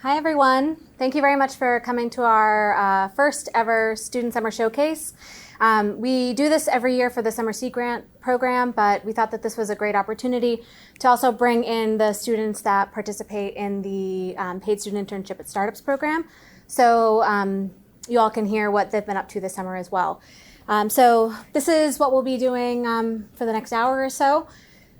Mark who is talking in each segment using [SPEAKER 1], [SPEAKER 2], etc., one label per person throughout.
[SPEAKER 1] Hi, everyone. Thank you very much for coming to our first ever Student Summer Showcase. We do this every year for the Summer Sea Grant program, but we thought that this was a great opportunity to also bring in the students that participate in the paid student internship at Startups program. So you all can hear what they've been up to this summer as well. So this is what we'll be doing for the next hour or so.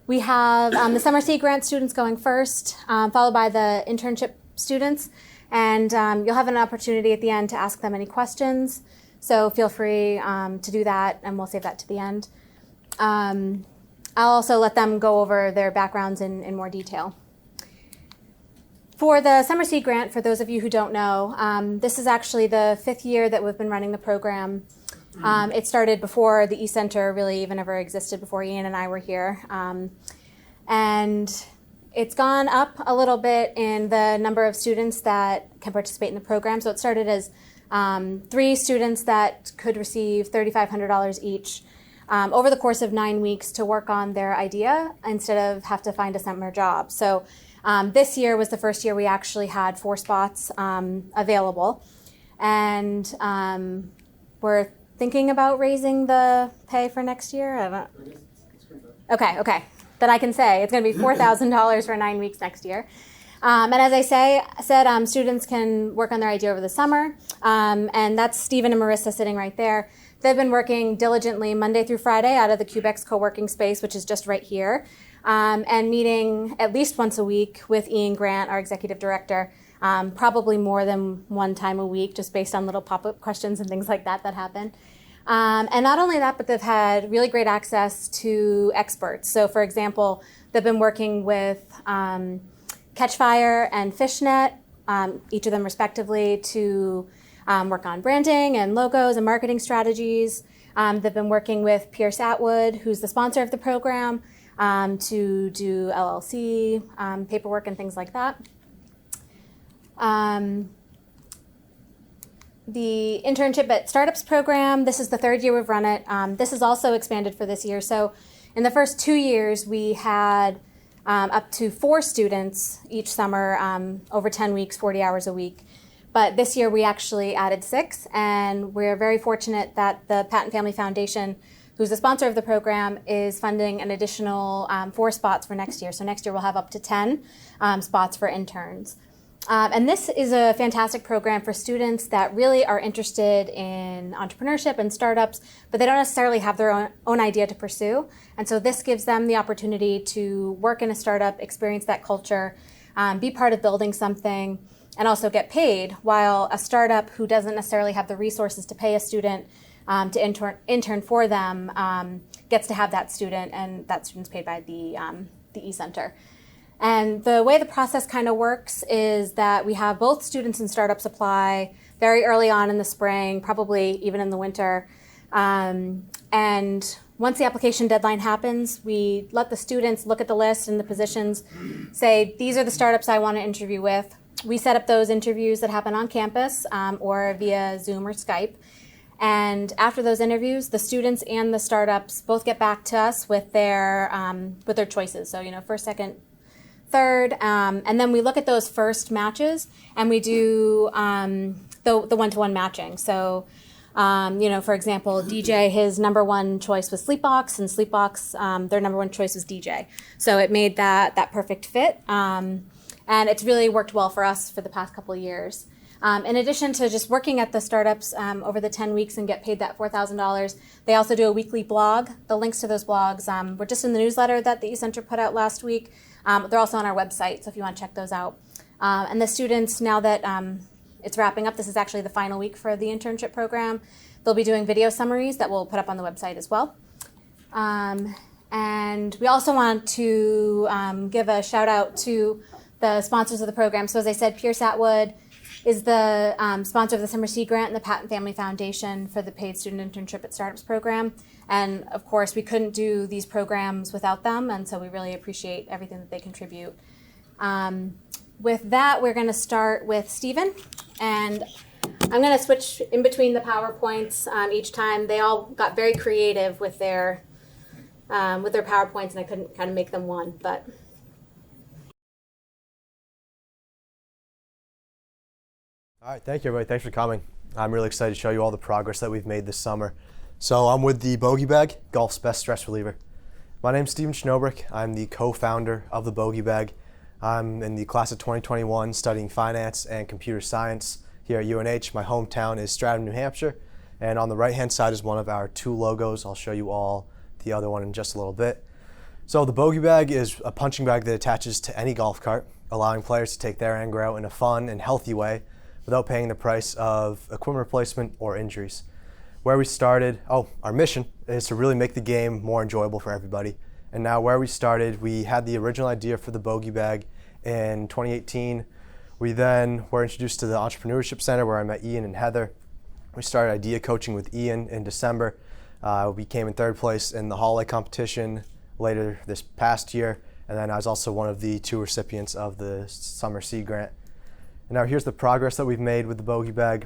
[SPEAKER 1] We have the Summer Sea Grant students going first, followed by the internship students, and you'll have an opportunity at the end to ask them any questions. So feel free to do that, and we'll save that to the end. I'll also let them go over their backgrounds in more detail. For the Summer Sea Grant, for those of you who don't know, this is actually the 5th year that we've been running the program. It started before the eCenter really even ever existed, before Ian and I were here. And it's gone up a little bit in the number of students that can participate in the program. So it started as 3 students that could receive $3,500 each over the course of 9 weeks to work on their idea instead of have to find a summer job. So this year was the first year we actually had 4 spots available. And we're thinking about raising the pay for next year. Okay. Then I can say it's going to be $4,000 for 9 weeks next year. And as I said, students can work on their idea over the summer. And that's Stephen and Marissa sitting right there. They've been working diligently Monday through Friday out of the CubeX co-working space, which is just right here, and meeting at least once a week with Ian Grant, our executive director, probably more than one time a week, just based on little pop-up questions and things like that happen. And not only that, but they've had really great access to experts. So for example, they've been working with Catchfire and Fishnet, each of them respectively, to work on branding and logos and marketing strategies. They've been working with Pierce Atwood, who's the sponsor of the program, to do LLC paperwork and things like that. The internship at Startups program, this is the 3rd year we've run it. This is also expanded for this year. So in the first 2 years, we had up to 4 students each summer, over 10 weeks, 40 hours a week. But this year we actually added 6, and we're very fortunate that the Patent Family Foundation, who's the sponsor of the program, is funding an additional 4 spots for next year. So next year we'll have up to 10 spots for interns. And this is a fantastic program for students that really are interested in entrepreneurship and startups, but they don't necessarily have their own idea to pursue. And so this gives them the opportunity to work in a startup, experience that culture, be part of building something, and also get paid, while a startup who doesn't necessarily have the resources to pay a student to intern for them gets to have that student, and that student's paid by the eCenter. And the way the process kind of works is that we have both students and startups apply very early on in the spring, probably even in the winter. And once the application deadline happens, we let the students look at the list and the positions, say, these are the startups I want to interview with. We set up those interviews that happen on campus or via Zoom or Skype. And after those interviews, the students and the startups both get back to us with their choices. So, first, second, third, and then we look at those first matches, and we do the one-to-one matching. So, for example, DJ, his number 1 choice was Sleepbox, and Sleepbox, their number 1 choice was DJ. So it made that perfect fit, and it's really worked well for us for the past couple of years. In addition to just working at the startups over the 10 weeks and get paid that $4,000, they also do a weekly blog. The links to those blogs were just in the newsletter that the eCenter put out last week. They're also on our website, so if you want to check those out. And the students, now that it's wrapping up, this is actually the final week for the internship program, they'll be doing video summaries that we'll put up on the website as well. And we also want to give a shout out to the sponsors of the program. So as I said, Pierce Atwood is the sponsor of the Summer Sea Grant and the Patent Family Foundation for the paid student internship at Startups program. And of course, we couldn't do these programs without them, and so we really appreciate everything that they contribute. With that, we're going to start with Stephen, and I'm going to switch in between the PowerPoints each time. They all got very creative with their PowerPoints, and I couldn't kind of make them one, but
[SPEAKER 2] All right, thank you, everybody. Thanks for coming. I'm really excited to show you all the progress that we've made this summer. So I'm with the Bogey Bag, golf's best stress reliever. My name's Steven Schnobrick. I'm the co-founder of the Bogey Bag. I'm in the class of 2021 studying finance and computer science here at UNH. My hometown is Stratham, New Hampshire. And on the right-hand side is one of our two logos. I'll show you all the other one in just a little bit. So the Bogey Bag is a punching bag that attaches to any golf cart, allowing players to take their anger out in a fun and healthy way without paying the price of equipment replacement or injuries. Where we started, our mission is to really make the game more enjoyable for everybody. And now where we started, we had the original idea for the Bogey Bag in 2018. We then were introduced to the Entrepreneurship Center where I met Ian and Heather. We started idea coaching with Ian in December. We came in third place in the holiday competition later this past year. And then I was also one of the 2 recipients of the Summer Sea Grant. And now here's the progress that we've made with the Bogey Bag.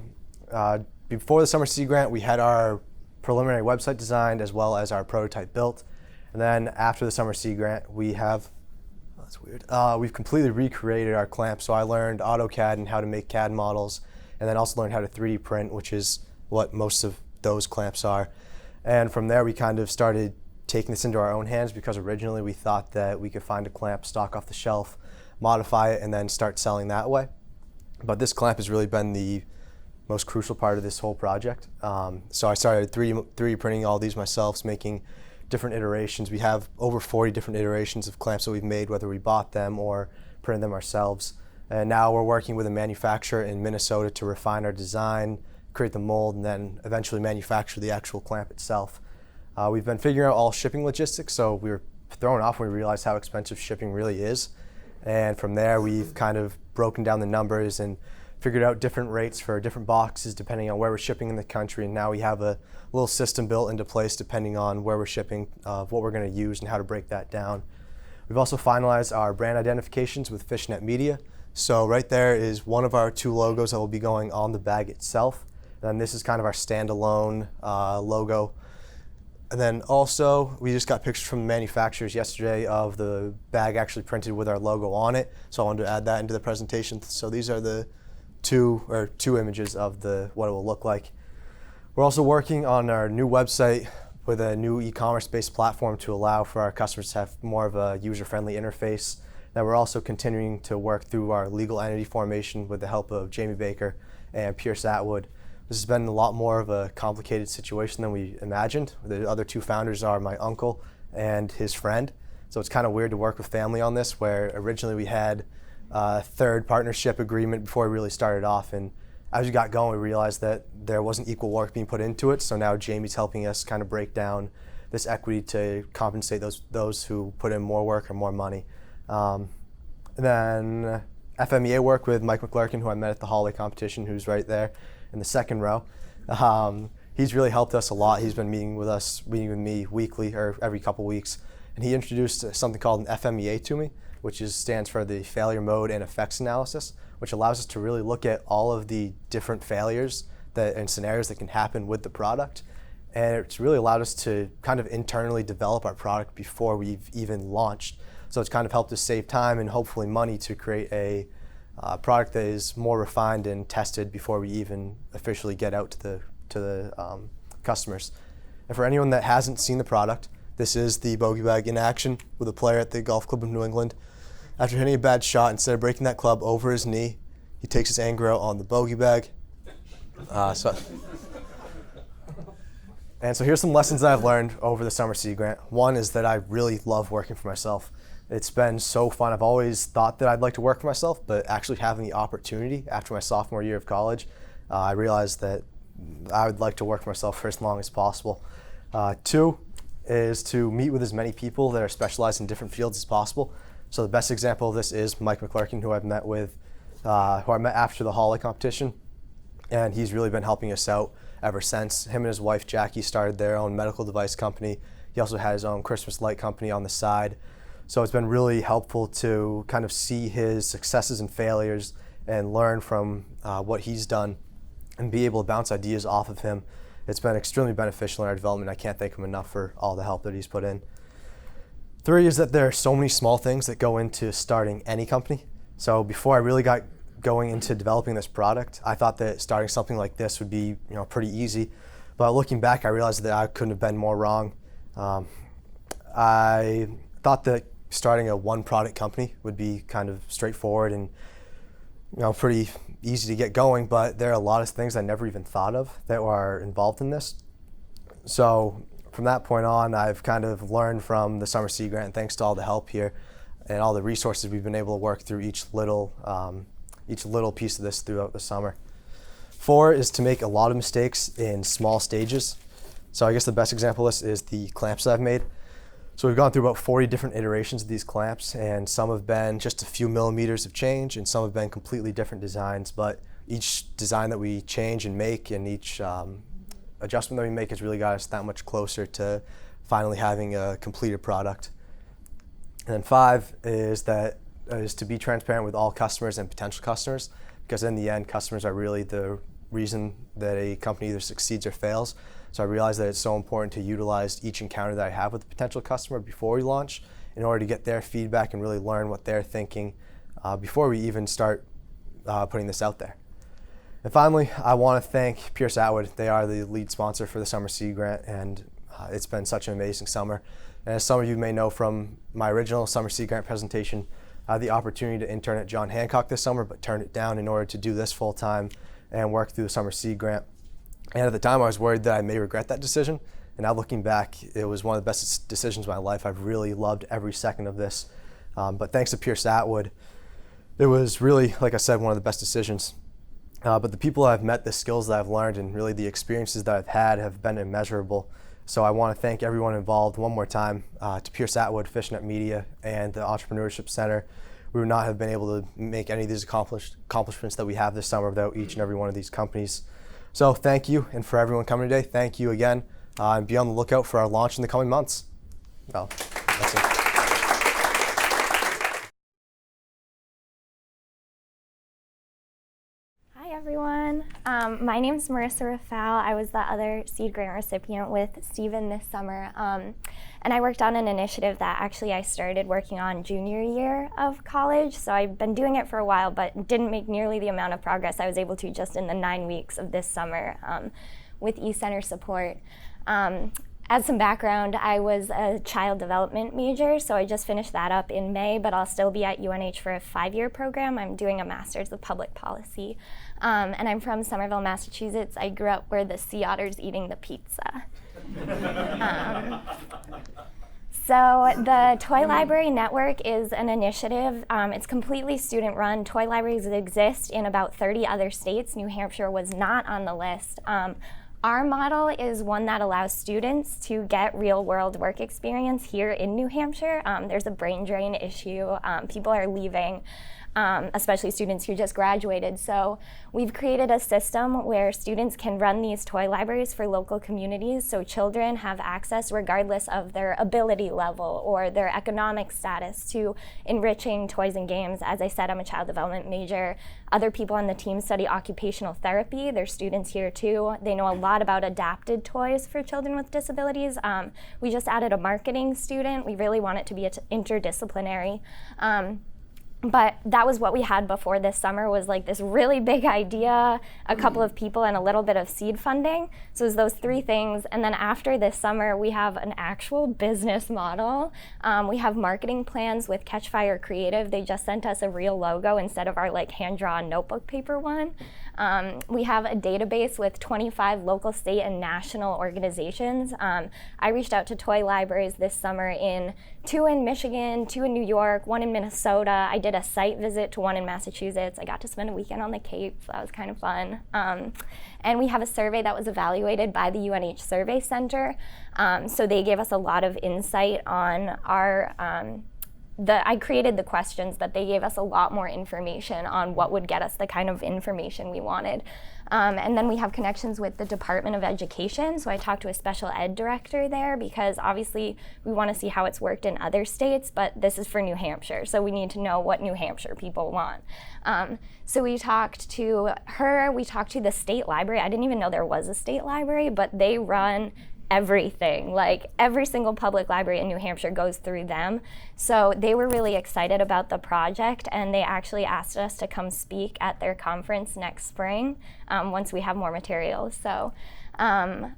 [SPEAKER 2] Before the Summer Sea Grant, we had our preliminary website designed as well as our prototype built. And then after the Summer Sea Grant, we've completely recreated our clamp. So I learned AutoCAD and how to make CAD models, and then also learned how to 3D print, which is what most of those clamps are. And from there, we kind of started taking this into our own hands because originally we thought that we could find a clamp stock off the shelf, modify it, and then start selling that way. But this clamp has really been the most crucial part of this whole project. So I started 3D printing all these myself, making different iterations. We have over 40 different iterations of clamps that we've made, whether we bought them or printed them ourselves. And now we're working with a manufacturer in Minnesota to refine our design, create the mold, and then eventually manufacture the actual clamp itself. We've been figuring out all shipping logistics, so we were thrown off when we realized how expensive shipping really is. And from there, we've kind of broken down the numbers and figured out different rates for different boxes depending on where we're shipping in the country. And now we have a little system built into place depending on where we're shipping, of what we're going to use and how to break that down. We've also finalized our brand identifications with Fishnet Media. So right there is one of our 2 logos that will be going on the bag itself. And then this is kind of our standalone logo. And then also, we just got pictures from the manufacturers yesterday of the bag actually printed with our logo on it. So I wanted to add that into the presentation. So these are the two images of what it will look like. We're also working on our new website with a new e-commerce based platform to allow for our customers to have more of a user-friendly interface. Now we're also continuing to work through our legal entity formation with the help of Jamie Baker and Pierce Atwood. This has been a lot more of a complicated situation than we imagined. The other 2 founders are my uncle and his friend. So it's kind of weird to work with family on this, where originally we had a third partnership agreement before we really started off. And as we got going, we realized that there wasn't equal work being put into it. So now Jamie's helping us kind of break down this equity to compensate those who put in more work or more money. And then FMEA work with Mike McClurkin, who I met at the holiday competition, who's right there in the second row. He's really helped us a lot. He's been meeting with me weekly or every couple weeks. And he introduced something called an FMEA to me, which stands for the Failure Mode and Effects Analysis, which allows us to really look at all of the different failures and scenarios that can happen with the product. And it's really allowed us to kind of internally develop our product before we've even launched. So it's kind of helped us save time and hopefully money to create a product that is more refined and tested before we even officially get out to the customers. And for anyone that hasn't seen the product, this is the Bogey Bag in action with a player at the Golf Club of New England. After hitting a bad shot, instead of breaking that club over his knee, he takes his anger out on the Bogey Bag. And so here's some lessons that I've learned over the Summer Sea Grant. One is that I really love working for myself. It's been so fun. I've always thought that I'd like to work for myself, but actually having the opportunity after my sophomore year of college, I realized that I would like to work for myself for as long as possible. 2 is to meet with as many people that are specialized in different fields as possible. So the best example of this is Mike McClurkin, who I met after the holiday competition, and he's really been helping us out ever since. Him and his wife Jackie started their own medical device company. He also had his own Christmas light company on the side. So it's been really helpful to kind of see his successes and failures and learn from what he's done and be able to bounce ideas off of him. It's been extremely beneficial in our development. I can't thank him enough for all the help that he's put in. 3 is that there are so many small things that go into starting any company. So before I really got going into developing this product, I thought that starting something like this would be pretty easy. But looking back, I realized that I couldn't have been more wrong. I thought that starting a one product company would be kind of straightforward and pretty easy to get going, but there are a lot of things I never even thought of that are involved in this. So from that point on, I've kind of learned from the Summer Seed Grant, thanks to all the help here and all the resources we've been able to work through each little piece of this throughout the summer. 4 is to make a lot of mistakes in small stages. So I guess the best example of this is the clamps that I've made. So we've gone through about 40 different iterations of these clamps, and some have been just a few millimeters of change, and some have been completely different designs. But each design that we change and make, and each adjustment that we make has really got us that much closer to finally having a completed product. And then 5 is to be transparent with all customers and potential customers, because in the end, customers are really the reason that a company either succeeds or fails. So I realized that it's so important to utilize each encounter that I have with a potential customer before we launch in order to get their feedback and really learn what they're thinking before we even start putting this out there. And finally, I want to thank Pierce Atwood. They are the lead sponsor for the Summer Seed Grant, and it's been such an amazing summer. And as some of you may know from my original Summer Seed Grant presentation, I had the opportunity to intern at John Hancock this summer, but turned it down in order to do this full time and work through the Summer Seed Grant. And at the time, I was worried that I may regret that decision. And now looking back, it was one of the best decisions of my life. I've really loved every second of this. But thanks to Pierce Atwood, it was really, like I said, one of the best decisions. But the people I've met, the skills that I've learned, and really the experiences that I've had have been immeasurable. So I want to thank everyone involved one more time, to Pierce Atwood, Fishnet Media, and the Entrepreneurship Center. We would not have been able to make any of these accomplishments that we have this summer without each and every one of these companies. So thank you, and for everyone coming today, thank you again. And be on the lookout for our launch in the coming months. Well, that's it.
[SPEAKER 3] Hi everyone, my name is Marissa Rafal. I was the other Seed Grant recipient with Steven this summer, and I worked on an initiative that actually I started working on junior year of college. So I've been doing it for a while, but didn't make nearly the amount of progress I was able to just in the 9 weeks of this summer with eCenter support. As some background, I was a child development major, so I just finished that up in May, but I'll still be at UNH for a 5-year program. I'm doing a master's of public policy, and I'm from Somerville, Massachusetts. I grew up where the sea otter's eating the pizza. So the Toy Library Network is an initiative. It's completely student-run. Toy libraries exist in about 30 other states. New Hampshire was not on the list. Our model is one that allows students to get real-world work experience here in New Hampshire. There's a brain drain issue. People are leaving, especially students who just graduated. So we've created a system where students can run these toy libraries for local communities, so children have access regardless of their ability level or their economic status to enriching toys and games. As I said, I'm a child development major. Other people on the team study occupational therapy. There's students here too. They know a lot about adapted toys for children with disabilities. We just added a marketing student. We really want it to be interdisciplinary. But that was what we had before this summer, was like this really big idea, a couple of people, and a little bit of seed funding. So it was those 3 things. And then after this summer, we have an actual business model. We have marketing plans with Catchfire Creative. They just sent us a real logo instead of our like hand-drawn notebook paper one. We have a database with 25 local, state, and national organizations. I reached out to toy libraries this summer in 2 in Michigan, 2 in New York, 1 in Minnesota. I did a site visit to 1 in Massachusetts. I got to spend a weekend on the Cape, so that was kind of fun. And we have a survey that was evaluated by the UNH Survey Center. So they gave us a lot of insight on our I created the questions, but they gave us a lot more information on what would get us the kind of information we wanted. And then we have connections with the Department of Education. So I talked to a special ed director there because obviously we want to see how it's worked in other states, but this is for New Hampshire. So we need to know what New Hampshire people want. So we talked to her, we talked to the state library. I didn't even know there was a state library, but they run everything. Like every single public library in New Hampshire goes through them. So they were really excited about the project, and they actually asked us to come speak at their conference next spring once we have more materials. So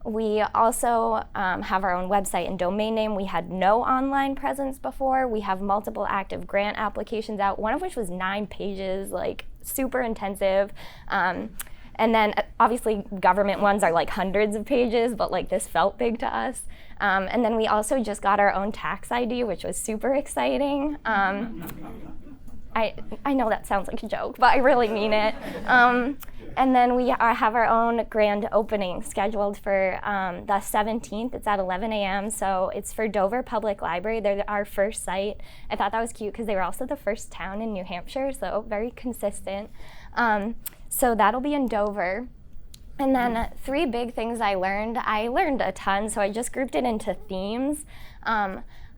[SPEAKER 3] we also have our own website and domain name. We had no online presence before. We have multiple active grant applications out, one of which was 9 pages, like super intensive. And then obviously government ones are like hundreds of pages, but like this felt big to us. And then we also just got our own tax ID, which was super exciting. I know that sounds like a joke, but I really mean it. And then we have our own grand opening scheduled for the 17th. It's at 11 a.m. So it's for Dover Public Library. They're our first site. I thought that was cute because they were also the first town in New Hampshire, so very consistent. So that'll be in Dover. And then 3 big things I learned. I learned a ton, so I just grouped it into themes.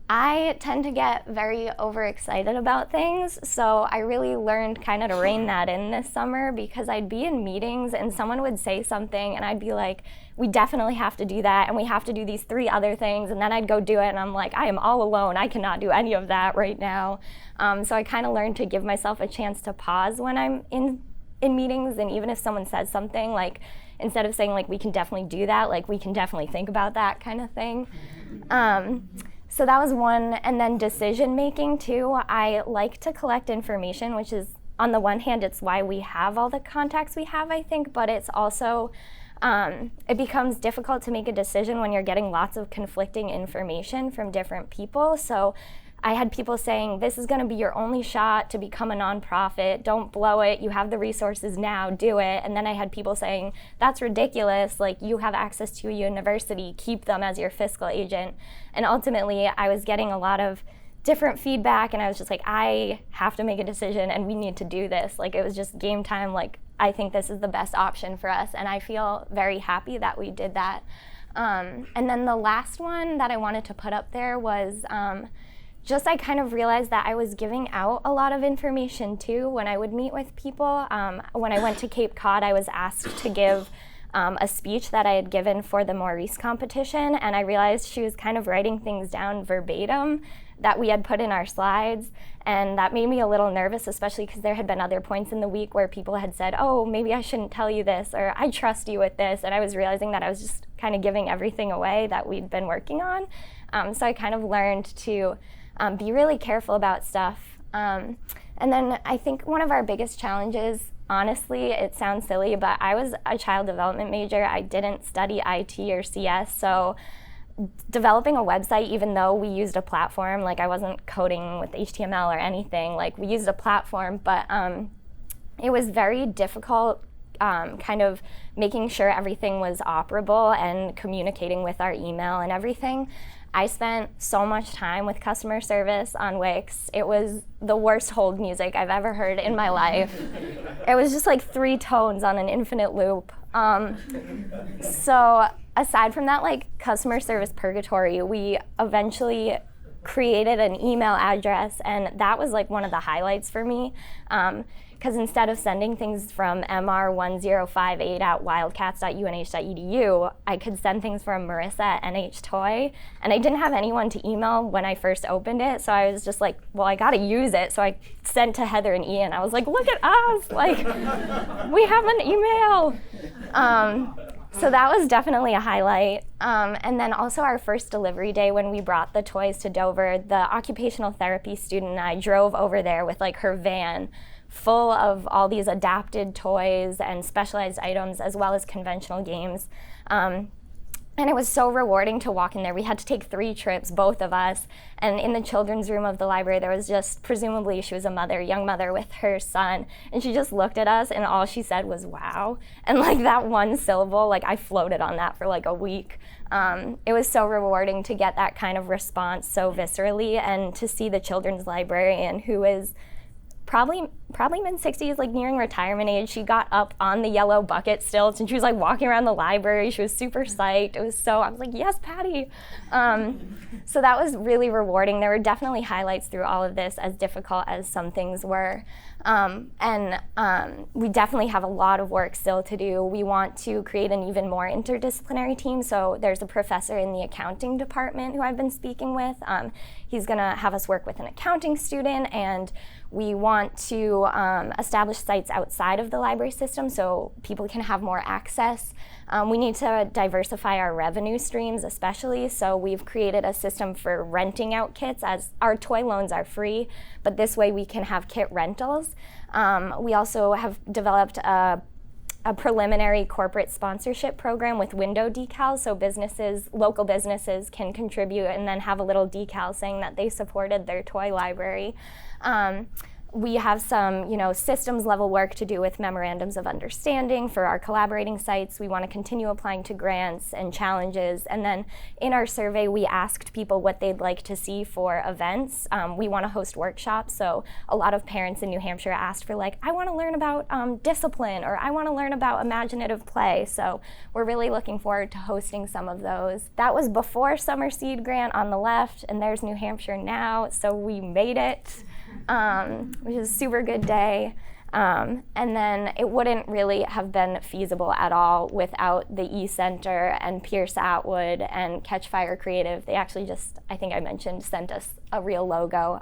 [SPEAKER 3] I tend to get very overexcited about things, so I really learned kind of to rein that in this summer, because I'd be in meetings and someone would say something and I'd be like, we definitely have to do that and we have to do these 3 other things, and then I'd go do it and I'm like, I am all alone, I cannot do any of that right now. So I kind of learned to give myself a chance to pause when I'm in meetings, and even if someone says something, like instead of saying like we can definitely do that, like we can definitely think about that kind of thing. So that was one. And then decision making too. I like to collect information, which is, on the one hand, it's why we have all the contacts we have, I think, but it's also, it becomes difficult to make a decision when you're getting lots of conflicting information from different people. So I had people saying, this is going to be your only shot to become a nonprofit. Don't blow it. You have the resources now. Do it. And then I had people saying, that's ridiculous. Like, you have access to a university. Keep them as your fiscal agent. And ultimately, I was getting a lot of different feedback, and I was just like, I have to make a decision, and we need to do this. Like, it was just game time. Like, I think this is the best option for us, and I feel very happy that we did that. And then the last one that I wanted to put up there was I kind of realized that I was giving out a lot of information too when I would meet with people. When I went to Cape Cod, I was asked to give a speech that I had given for the Maurice competition, and I realized she was kind of writing things down verbatim that we had put in our slides, and that made me a little nervous, especially because there had been other points in the week where people had said, oh, maybe I shouldn't tell you this, or I trust you with this, and I was realizing that I was just kind of giving everything away that we'd been working on. So I kind of learned to be really careful about stuff. And then I think one of our biggest challenges, honestly, it sounds silly, but I was a child development major. I didn't study IT or CS, so developing a website, even though we used a platform, like I wasn't coding with HTML or anything, like we used a platform, but it was very difficult kind of making sure everything was operable and communicating with our email and everything. I spent so much time with customer service on Wix. It was the worst hold music I've ever heard in my life. It was just like 3 tones on an infinite loop. So aside from that, like customer service purgatory, we eventually created an email address, and that was like one of the highlights for me. Because instead of sending things from mr1058@wildcats.unh.edu, I could send things from Marissa@NHToy, and I didn't have anyone to email when I first opened it, so I was just like, well, I gotta use it, so I sent to Heather and Ian. I was like, look at us, like, we have an email. So that was definitely a highlight. And then also our first delivery day when we brought the toys to Dover, the occupational therapy student and I drove over there with like her van full of all these adapted toys and specialized items as well as conventional games. And it was so rewarding to walk in there. We had to take 3 trips, both of us. And in the children's room of the library, there was just, presumably she was a mother, young mother with her son. And she just looked at us and all she said was, wow. And like that one syllable, like I floated on that for like a week. It was so rewarding to get that kind of response so viscerally, and to see the children's librarian, who is probably mid-60s, like nearing retirement age. She got up on the yellow bucket stilts and she was like walking around the library. She was super psyched. I was like, yes, Patty. So that was really rewarding. There were definitely highlights through all of this, as difficult as some things were. We definitely have a lot of work still to do. We want to create an even more interdisciplinary team. So there's a professor in the accounting department who I've been speaking with. He's going to have us work with an accounting student, and we want to establish sites outside of the library system so people can have more access. We need to diversify our revenue streams especially, so we've created a system for renting out kits, as our toy loans are free, but this way we can have kit rentals. We also have developed a preliminary corporate sponsorship program with window decals, so local businesses can contribute and then have a little decal saying that they supported their toy library. We have some, systems level work to do with memorandums of understanding for our collaborating sites. We want to continue applying to grants and challenges. And then in our survey, we asked people what they'd like to see for events. We want to host workshops. So a lot of parents in New Hampshire asked for I want to learn about discipline, or I want to learn about imaginative play. So we're really looking forward to hosting some of those. That was before Summer Seed Grant on the left, and there's New Hampshire now. So we made it. Which is a super good day. And then it wouldn't really have been feasible at all without the E-Center and Pierce Atwood and Catchfire Creative. They actually I think I mentioned, sent us a real logo.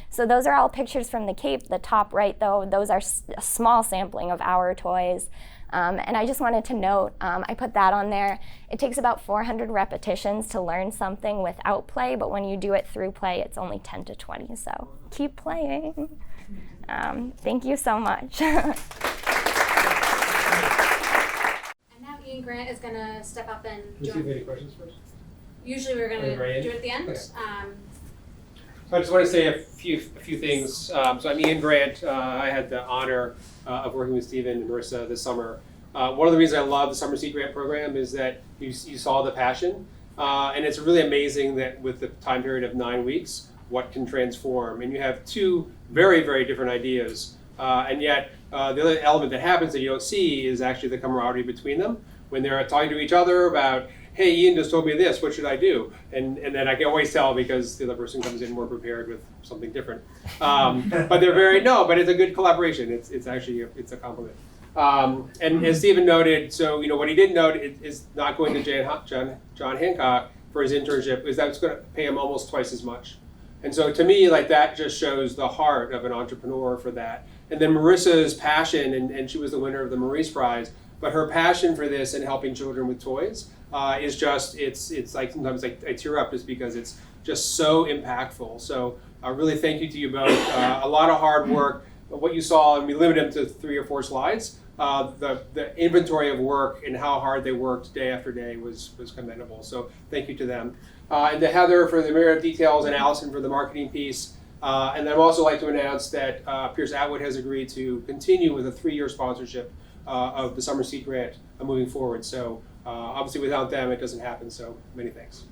[SPEAKER 3] So those are all pictures from the Cape. The top right, though, those are a small sampling of our toys. And I just wanted to note, I put that on there. It takes about 400 repetitions to learn something without play, but when you do it through play, it's only 10 to 20. So keep playing. Thank you so much.
[SPEAKER 1] And now Ian Grant is going to step up and
[SPEAKER 4] Can we see if any questions first?
[SPEAKER 1] Usually we're going to do it at the end.
[SPEAKER 4] Okay. So I just want to say a few things. So I'm Ian Grant. I had the honor of working with Stephen and Marissa this summer. One of the reasons I love the Summer Seed Grant program is that you saw the passion. And it's really amazing that with the time period of 9 weeks, what can transform. And you have two very, very different ideas. And yet the other element that happens that you don't see is actually the camaraderie between them. When they're talking to each other about, hey, Ian just told me this, what should I do? And then I can always tell because the other person comes in more prepared with something different. But but it's a good collaboration. It's actually, it's a compliment. And as Stephen noted, so what he didn't note is not going to John Hancock for his internship, is that it's going to pay him almost twice as much. And so to me, that just shows the heart of an entrepreneur for that. And then Marissa's passion, and she was the winner of the Maurice Prize, but her passion for this and helping children with toys is just, it's like sometimes I tear up just because it's just so impactful. So really thank you to you both. A lot of hard work. What you saw, and we limited them to 3 or 4 slides, the inventory of work and how hard they worked day after day was commendable. So thank you to them. And to Heather for the myriad details and Allison for the marketing piece. And I'd also like to announce that Pierce Atwood has agreed to continue with a 3-year sponsorship of the Summer Seed Grant moving forward. So obviously without them it doesn't happen, so many thanks.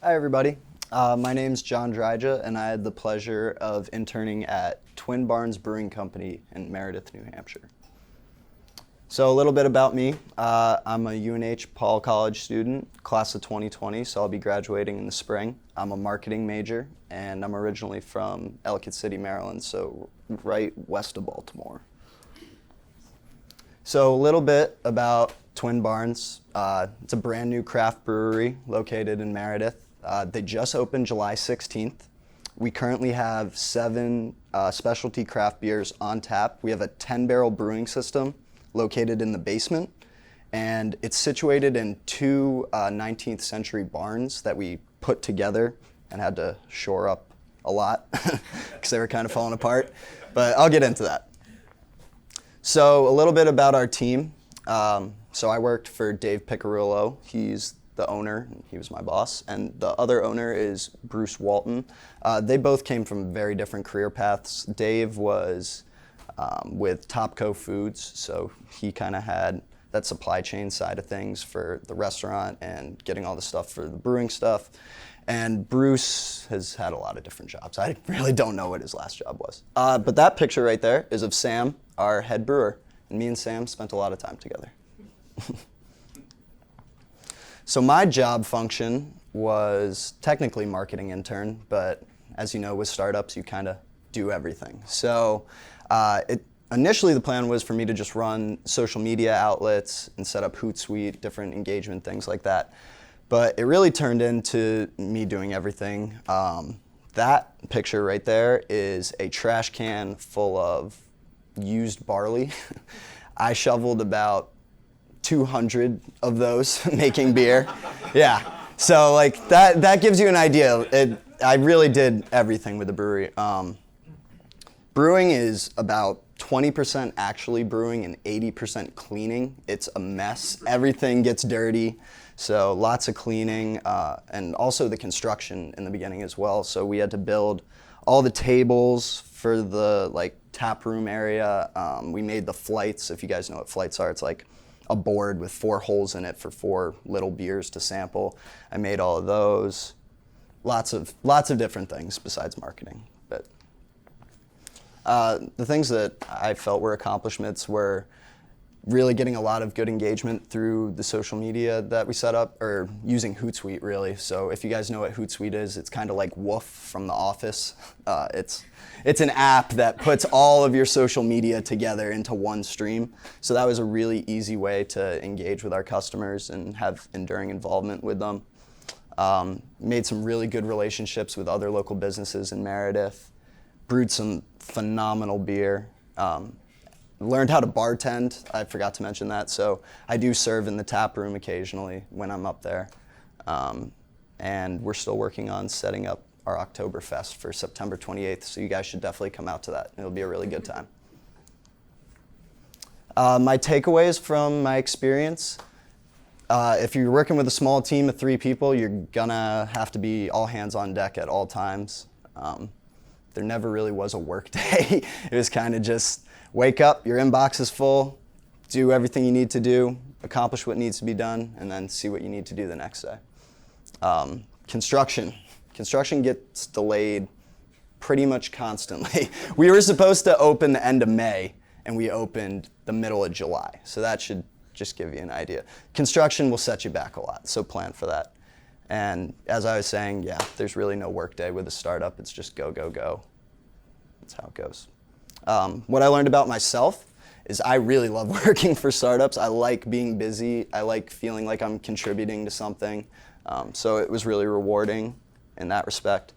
[SPEAKER 5] Hi everybody, my name's John Dryja, and I had the pleasure of interning at Twin Barns Brewing Company in Meredith, New Hampshire. So a little bit about me. I'm a UNH Paul College student, class of 2020, so I'll be graduating in the spring. I'm a marketing major, and I'm originally from Ellicott City, Maryland, so right west of Baltimore. So a little bit about Twin Barns. It's a brand new craft brewery located in Meredith. They just opened July 16th. We currently have 7 specialty craft beers on tap. We have a 10-barrel brewing system located in the basement, and it's situated in 2 19th century barns that we put together and had to shore up a lot because they were kind of falling apart, but I'll get into that. So a little bit about our team. So I worked for Dave Piccirillo. He's the owner, he was my boss, and the other owner is Bruce Walton. They both came from very different career paths. Dave was with Topco Foods, so he kind of had that supply chain side of things for the restaurant and getting all the stuff for the brewing stuff. And Bruce has had a lot of different jobs. I really don't know what his last job was. But that picture right there is of Sam, our head brewer. And me and Sam spent a lot of time together. So my job function was technically marketing intern, but as you know, with startups, you kind of do everything. So initially the plan was for me to just run social media outlets and set up Hootsuite, different engagement things like that. But it really turned into me doing everything. That picture right there is a trash can full of used barley. I shoveled about 200 of those making beer. Yeah, so like that gives you an idea. I really did everything with the brewery. Brewing is about 20% actually brewing and 80% cleaning. It's a mess. Everything gets dirty. So lots of cleaning, and also the construction in the beginning as well. So we had to build all the tables for the tap room area. We made the flights. If you guys know what flights are, it's like a board with 4 holes in it for 4 little beers to sample. I made all of those. Lots of different things besides marketing. But the things that I felt were accomplishments were really getting a lot of good engagement through the social media that we set up, or using Hootsuite really. So if you guys know what Hootsuite is, it's kind of like Woof from The Office. It's an app that puts all of your social media together into one stream. So that was a really easy way to engage with our customers and have enduring involvement with them. Made some really good relationships with other local businesses in Meredith. Brewed some phenomenal beer. Learned how to bartend. I forgot to mention that. So I do serve in the tap room occasionally when I'm up there. And we're still working on setting up our Oktoberfest for September 28th. So you guys should definitely come out to that. It'll be a really good time. My takeaways from my experience. If you're working with a small team of 3 people, you're gonna have to be all hands on deck at all times. There never really was a work day. It was kind of just wake up, your inbox is full, do everything you need to do, accomplish what needs to be done, and then see what you need to do the next day. Construction gets delayed pretty much constantly. We were supposed to open the end of May, and we opened the middle of July. So that should just give you an idea. Construction will set you back a lot, so plan for that. And as I was saying, yeah, there's really no work day with a startup. It's just go, go, go. That's how it goes. What I learned about myself is I really love working for startups. I like being busy. I like feeling like I'm contributing to something. So it was really rewarding in that respect.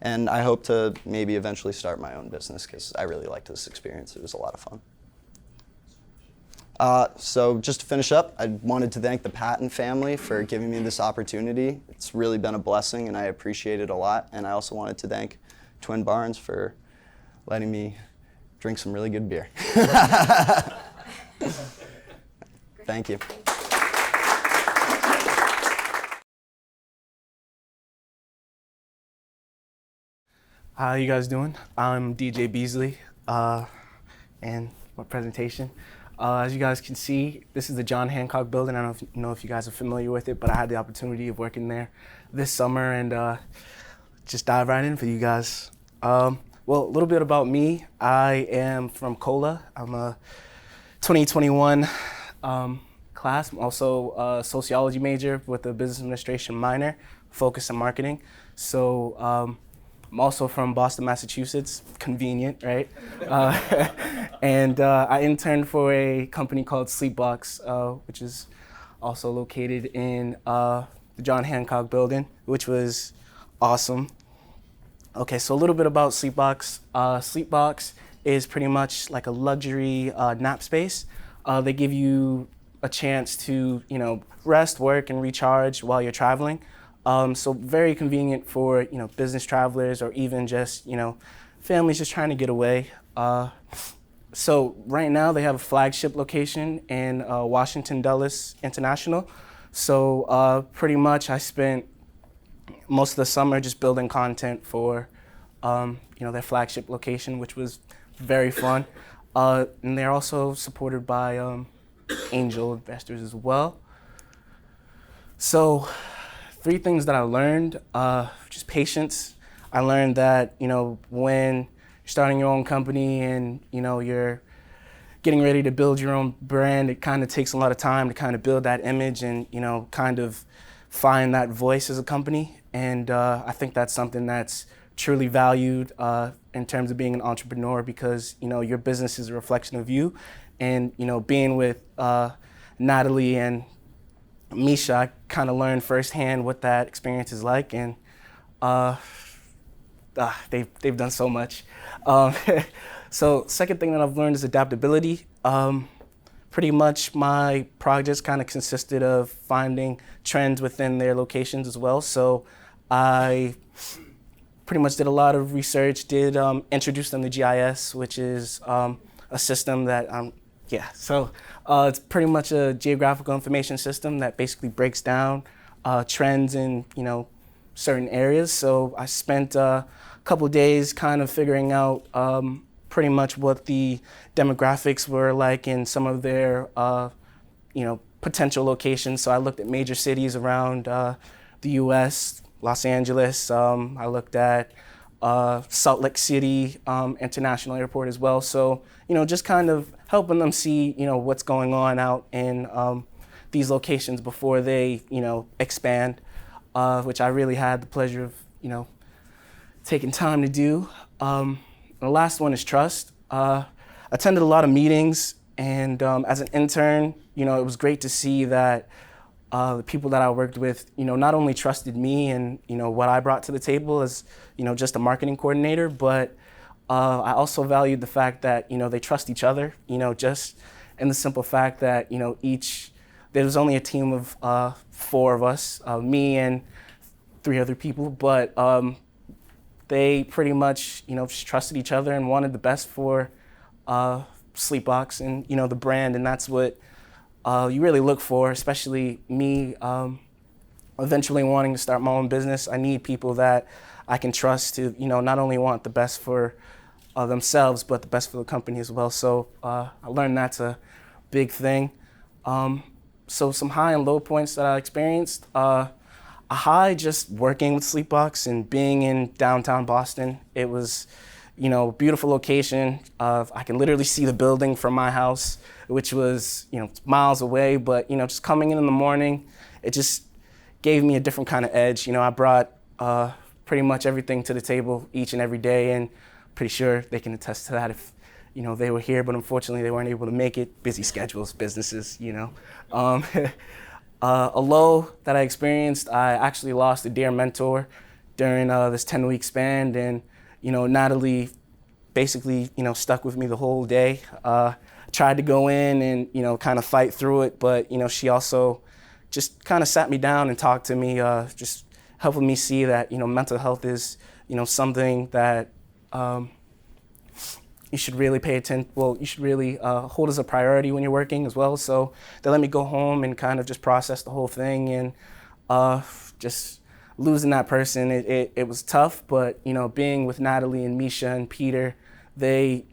[SPEAKER 5] And I hope to maybe eventually start my own business because I really liked this experience. It was a lot of fun. So just to finish up, I wanted to thank the Patton family for giving me this opportunity. It's really been a blessing and I appreciate it a lot. And I also wanted to thank Twin Barns for letting me drink some really good beer. Thank you.
[SPEAKER 6] How you guys doing? I'm DJ Beasley, and my presentation. As you guys can see, this is the John Hancock building. I don't know if you guys are familiar with it, but I had the opportunity of working there this summer and just dive right in for you guys. Well, a little bit about me. I am from Cola. I'm a 2021 class. I'm also a sociology major with a business administration minor, focused on marketing. So I'm also from Boston, Massachusetts. Convenient, right? And I interned for a company called Sleepbox, which is also located in the John Hancock building, which was awesome. Okay, so a little bit about Sleepbox. Sleepbox is pretty much like a luxury nap space. They give you a chance to, rest, work, and recharge while you're traveling. So very convenient for, business travelers or even just, families just trying to get away. So right now they have a flagship location in Washington Dulles International. So pretty much I spent most of the summer just building content for, their flagship location, which was very fun. And they're also supported by angel investors as well. So 3 things that I learned, just patience. I learned that, when you're starting your own company and, you're getting ready to build your own brand, it kind of takes a lot of time to kind of build that image and, kind of find that voice as a company. And I think that's something that's truly valued in terms of being an entrepreneur, because your business is a reflection of you. And being with Natalie and Misha, I kind of learned firsthand what that experience is like, and they've done so much. So second thing that I've learned is adaptability. Pretty much my projects kind of consisted of finding trends within their locations as well. So I pretty much did a lot of research, did introduce them to GIS, which is a system that, it's pretty much a geographical information system that basically breaks down trends in, certain areas. So I spent a couple of days kind of figuring out pretty much what the demographics were like in some of their, potential locations. So I looked at major cities around the U.S., Los Angeles. I looked at Salt Lake City International Airport as well. So, just kind of helping them see, what's going on out in these locations before they, expand, which I really had the pleasure of, taking time to do. The last one is trust. Attended a lot of meetings, and as an intern, it was great to see that the people that I worked with, not only trusted me and, what I brought to the table as, just a marketing coordinator, but I also valued the fact that, they trust each other, just in the simple fact that, there was only a team of 4 of us, me and 3 other people, but they pretty much, just trusted each other and wanted the best for Sleepbox and, the brand, and that's what you really look for, especially me eventually wanting to start my own business. I need people that I can trust to, not only want the best for themselves, but the best for the company as well. So I learned that's a big thing. So some high and low points that I experienced. A high, just working with Sleepbox and being in downtown Boston. It was, beautiful location. I can literally see the building from my house, which was, miles away. But, just coming in the morning, it just gave me a different kind of edge. I brought pretty much everything to the table each and every day, and pretty sure they can attest to that if, they were here. But unfortunately, they weren't able to make it. Busy schedules, businesses, A low that I experienced, I actually lost a dear mentor during this 10-week span, and Natalie basically stuck with me the whole day. Tried to go in and kind of fight through it, but she also just kind of sat me down and talked to me, just helping me see that mental health is something that you should really pay attention. Well, you should really hold as a priority when you're working as well. So they let me go home and kind of just process the whole thing, and just losing that person, it was tough. But being with Natalie and Misha and Peter, they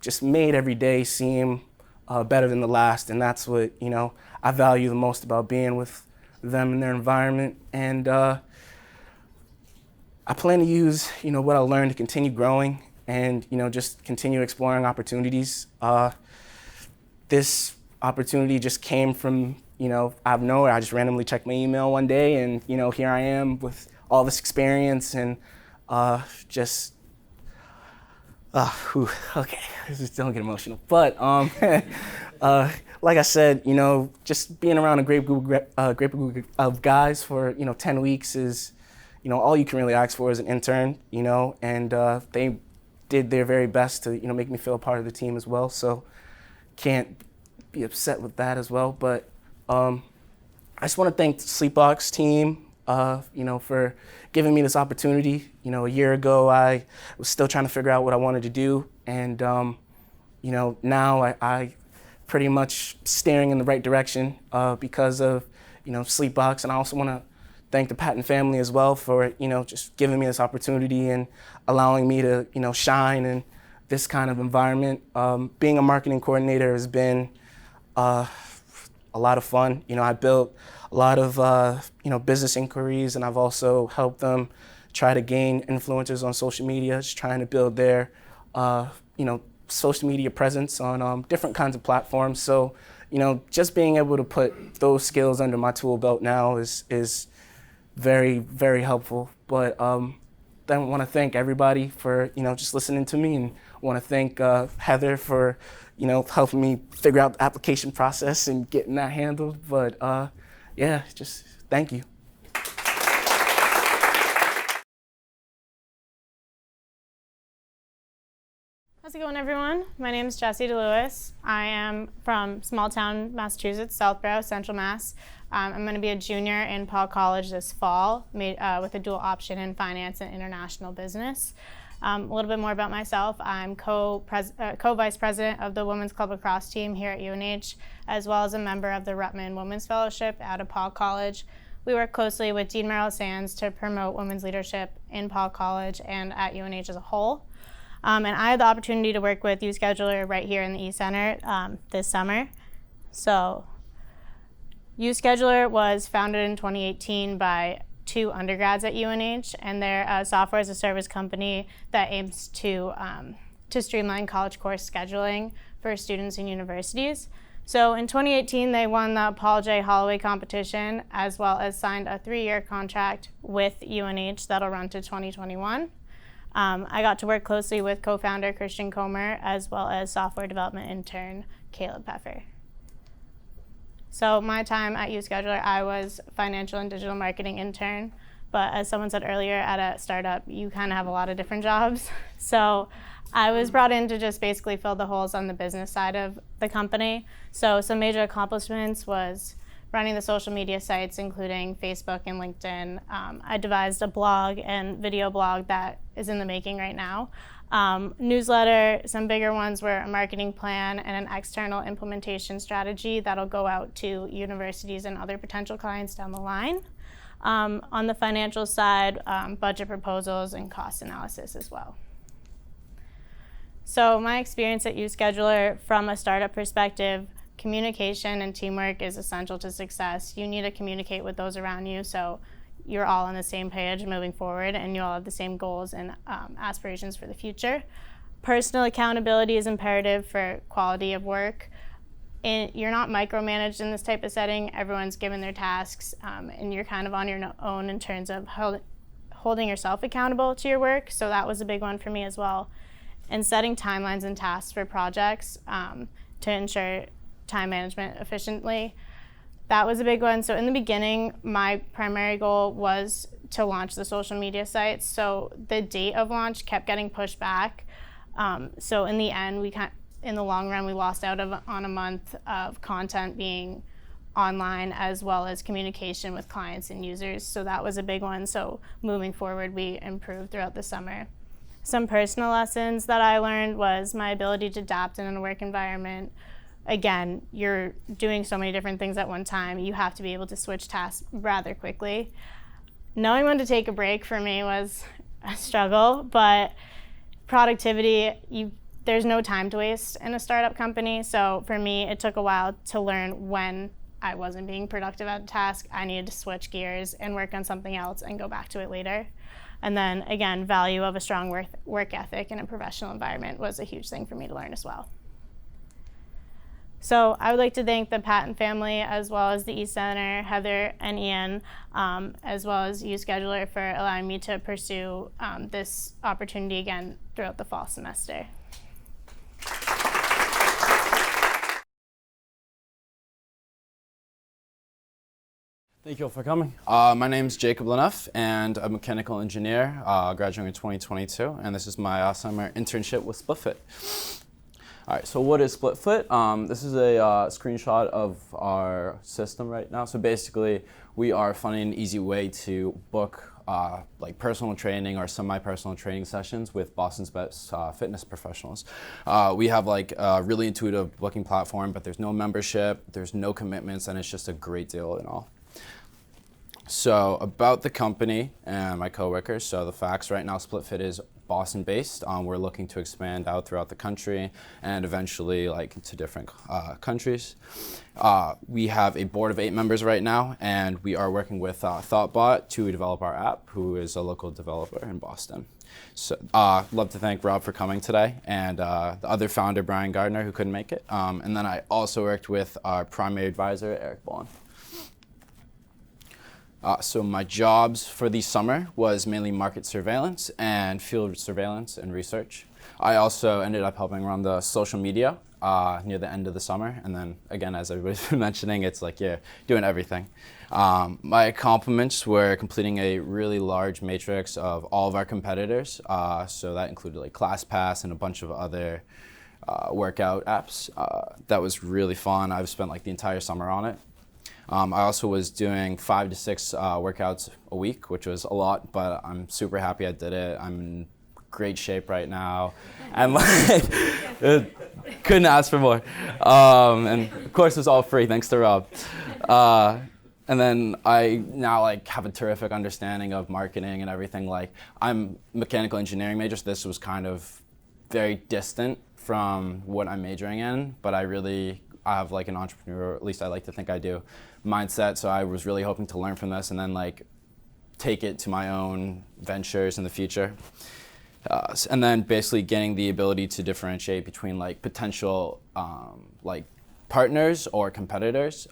[SPEAKER 6] just made every day seem better than the last, and that's what I value the most about being with them and their environment. And I plan to use what I learned to continue growing and just continue exploring opportunities. This opportunity just came from out of nowhere. I just randomly checked my email one day, and here I am with all this experience, and just okay, just don't get emotional. But like I said, just being around a great group of guys for 10 weeks is all you can really ask for as an intern. And they did their very best to make me feel a part of the team as well. So can't be upset with that as well. But I just want to thank the Sleepbox team, for giving me this opportunity. A year ago I was still trying to figure out what I wanted to do, and now I pretty much steering in the right direction because of Sleepbox. And I also want to thank the Patton family as well for just giving me this opportunity and allowing me to shine in this kind of environment. Being a marketing coordinator has been a lot of fun. I built a lot of business inquiries, and I've also helped them try to gain influencers on social media, just trying to build their social media presence on different kinds of platforms. So just being able to put those skills under my tool belt now is very, very helpful. But then I want to thank everybody for, just listening to me, and want to thank Heather for, helping me figure out the application process and getting that handled. But yeah, just thank you.
[SPEAKER 7] How's it going, everyone? My name is Jessie DeLewis. I am from small town Massachusetts, Southborough, Central Mass. I'm going to be a junior in Paul College this fall with a dual option in finance and international business. A little bit more about myself. I'm co-vice president of the Women's Club Lacrosse team here at UNH, as well as a member of the Rutman Women's Fellowship out of Paul College. We work closely with Dean Merrill Sands to promote women's leadership in Paul College and at UNH as a whole. And I had the opportunity to work with UScheduler right here in the E-Center this summer. So UScheduler was founded in 2018 by 2 undergrads at UNH, and they're a software as a service company that aims to streamline college course scheduling for students and universities. So in 2018, they won the Paul J. Holloway competition, as well as signed a 3-year contract with UNH that'll run to 2021. I got to work closely with co-founder Christian Comer, as well as software development intern Caleb Peffer. So my time at UScheduler, I was financial and digital marketing intern, but as someone said earlier, at a startup, you kind of have a lot of different jobs. So I was brought in to just basically fill the holes on the business side of the company. So some major accomplishments was running the social media sites, including Facebook and LinkedIn. I devised a blog and video blog that is in the making right now. Newsletter, some bigger ones were a marketing plan and an external implementation strategy that'll go out to universities and other potential clients down the line. On the financial side, budget proposals and cost analysis as well. So my experience at UScheduler from a startup perspective, communication and teamwork is essential to success. You need to communicate with those around you so you're all on the same page moving forward and you all have the same goals and aspirations for the future. Personal accountability is imperative for quality of work. You're not micromanaged in this type of setting. Everyone's given their tasks and you're kind of on your own in terms of holding yourself accountable to your work. So that was a big one for me as well. And setting timelines and tasks for projects to ensure time management efficiently. That was a big one. So in the beginning, my primary goal was to launch the social media sites. So the date of launch kept getting pushed back. So in the end, in the long run, we lost out on a month of content being online, as well as communication with clients and users. So that was a big one. So moving forward, we improved throughout the summer. Some personal lessons that I learned was my ability to adapt in a work environment. Again, you're doing so many different things at one time. You have to be able to switch tasks rather quickly. Knowing when to take a break for me was a struggle, but productivity, there's no time to waste in a startup company. So for me, it took a while to learn when I wasn't being productive at a task. I needed to switch gears and work on something else and go back to it later. And then again, value of a strong work ethic in a professional environment was a huge thing for me to learn as well. So I would like to thank the Patton family, as well as the E-Center, Heather and Ian, as well as UScheduler for allowing me to pursue this opportunity again throughout the fall semester.
[SPEAKER 8] Thank you all for coming. My name is Jacob Leneff, and I'm a mechanical engineer, graduating in 2022, and this is my summer internship with SplitFit. All right, so what is SplitFit? This is a screenshot of our system right now. So basically, we are finding an easy way to book like personal training or semi-personal training sessions with Boston's best fitness professionals. We have like a really intuitive booking platform, but there's no membership, there's no commitments, and it's just a great deal and all. So about the company and my coworkers, so the facts right now, SplitFit is Boston-based. We're looking to expand out throughout the country and eventually like to different countries. We have a board of 8 members right now, and we are working with Thoughtbot to develop our app, who is a local developer in Boston. So love to thank Rob for coming today, and the other founder, Brian Gardner, who couldn't make it. And then I also worked with our primary advisor, Eric Bowen. So my jobs for the summer was mainly market surveillance and field surveillance and research. I also ended up helping run the social media near the end of the summer. And then again, as everybody's been mentioning, it's like, yeah, doing everything. My accomplishments were completing a really large matrix of all of our competitors. So that included like ClassPass and a bunch of other workout apps. That was really fun. I've spent like the entire summer on it. I also was doing 5 to 6 workouts a week, which was a lot, but I'm super happy I did it. I'm in great shape right now, and like couldn't ask for more. And of course, it's all free, thanks to Rob. And then I now like have a terrific understanding of marketing and everything. Like I'm a mechanical engineering major, so this was kind of very distant from what I'm majoring in, but I have like an entrepreneur, at least I like to think I do, mindset. So I was really hoping to learn from this and then like take it to my own ventures in the future. And then basically getting the ability to differentiate between like potential like partners or competitors,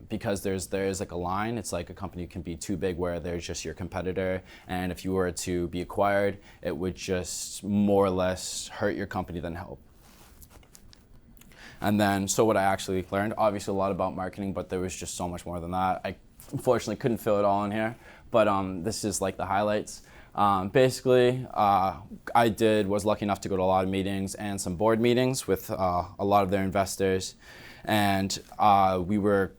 [SPEAKER 8] because there is like a line. It's like a company can be too big where there's just your competitor, and if you were to be acquired, it would just more or less hurt your company than help. And then, so what I actually learned, obviously a lot about marketing, but there was just so much more than that. I unfortunately couldn't fit it all in here, but this is like the highlights. Basically, I was lucky enough to go to a lot of meetings and some board meetings with a lot of their investors, and we were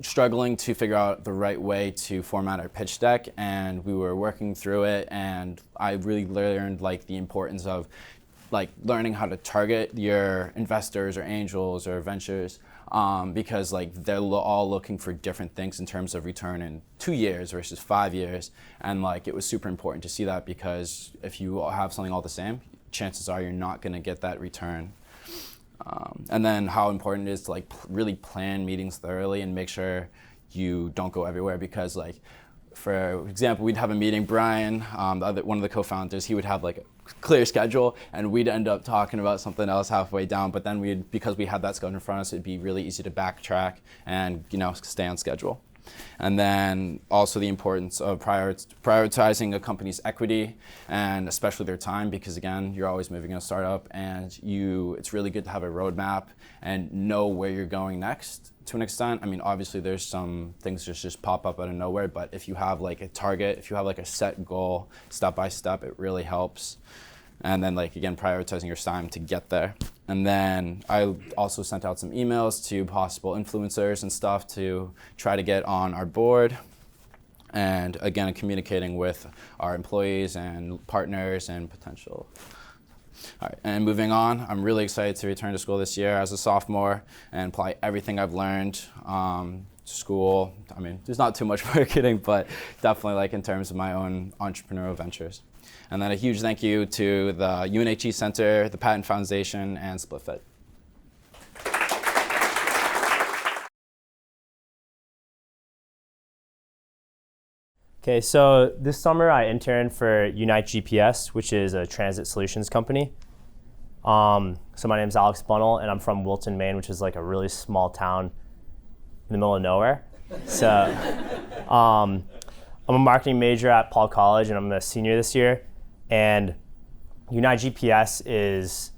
[SPEAKER 8] struggling to figure out the right way to format our pitch deck, and we were working through it, and I really learned like the importance of like learning how to target your investors or angels or ventures, because like they're all looking for different things in terms of return in 2 years versus 5 years, and like it was super important to see that, because if you all have something all the same, chances are you're not going to get that return. And then how important it is to like really plan meetings thoroughly and make sure you don't go everywhere, because like for example, we'd have a meeting, Brian, one of the co-founders, he would have like a clear schedule, and we'd end up talking about something else halfway down, but then because we had that schedule in front of us, it'd be really easy to backtrack and, you know, stay on schedule. And then also the importance of prioritizing a company's equity and especially their time, because again, you're always moving in a startup, and it's really good to have a roadmap and know where you're going next to an extent. I mean, obviously there's some things just pop up out of nowhere, but if you have like a target, if you have like a set goal step by step, it really helps. And then like again, prioritizing your time to get there. And then I also sent out some emails to possible influencers and stuff to try to get on our board. And again, communicating with our employees and partners and potential. All right, and moving on, I'm really excited to return to school this year as a sophomore and apply everything I've learned to school. I mean, there's not too much marketing, but definitely like in terms of my own entrepreneurial ventures. And then a huge thank you to the UNHE Center, the Patent Foundation, and SplitFit.
[SPEAKER 9] Okay, so this summer I interned for Unite GPS, which is a transit solutions company. So my name's Alex Bunnell, and I'm from Wilton, Maine, which is like a really small town in the middle of nowhere. So I'm a marketing major at Paul College, and I'm a senior this year. And Unite GPS is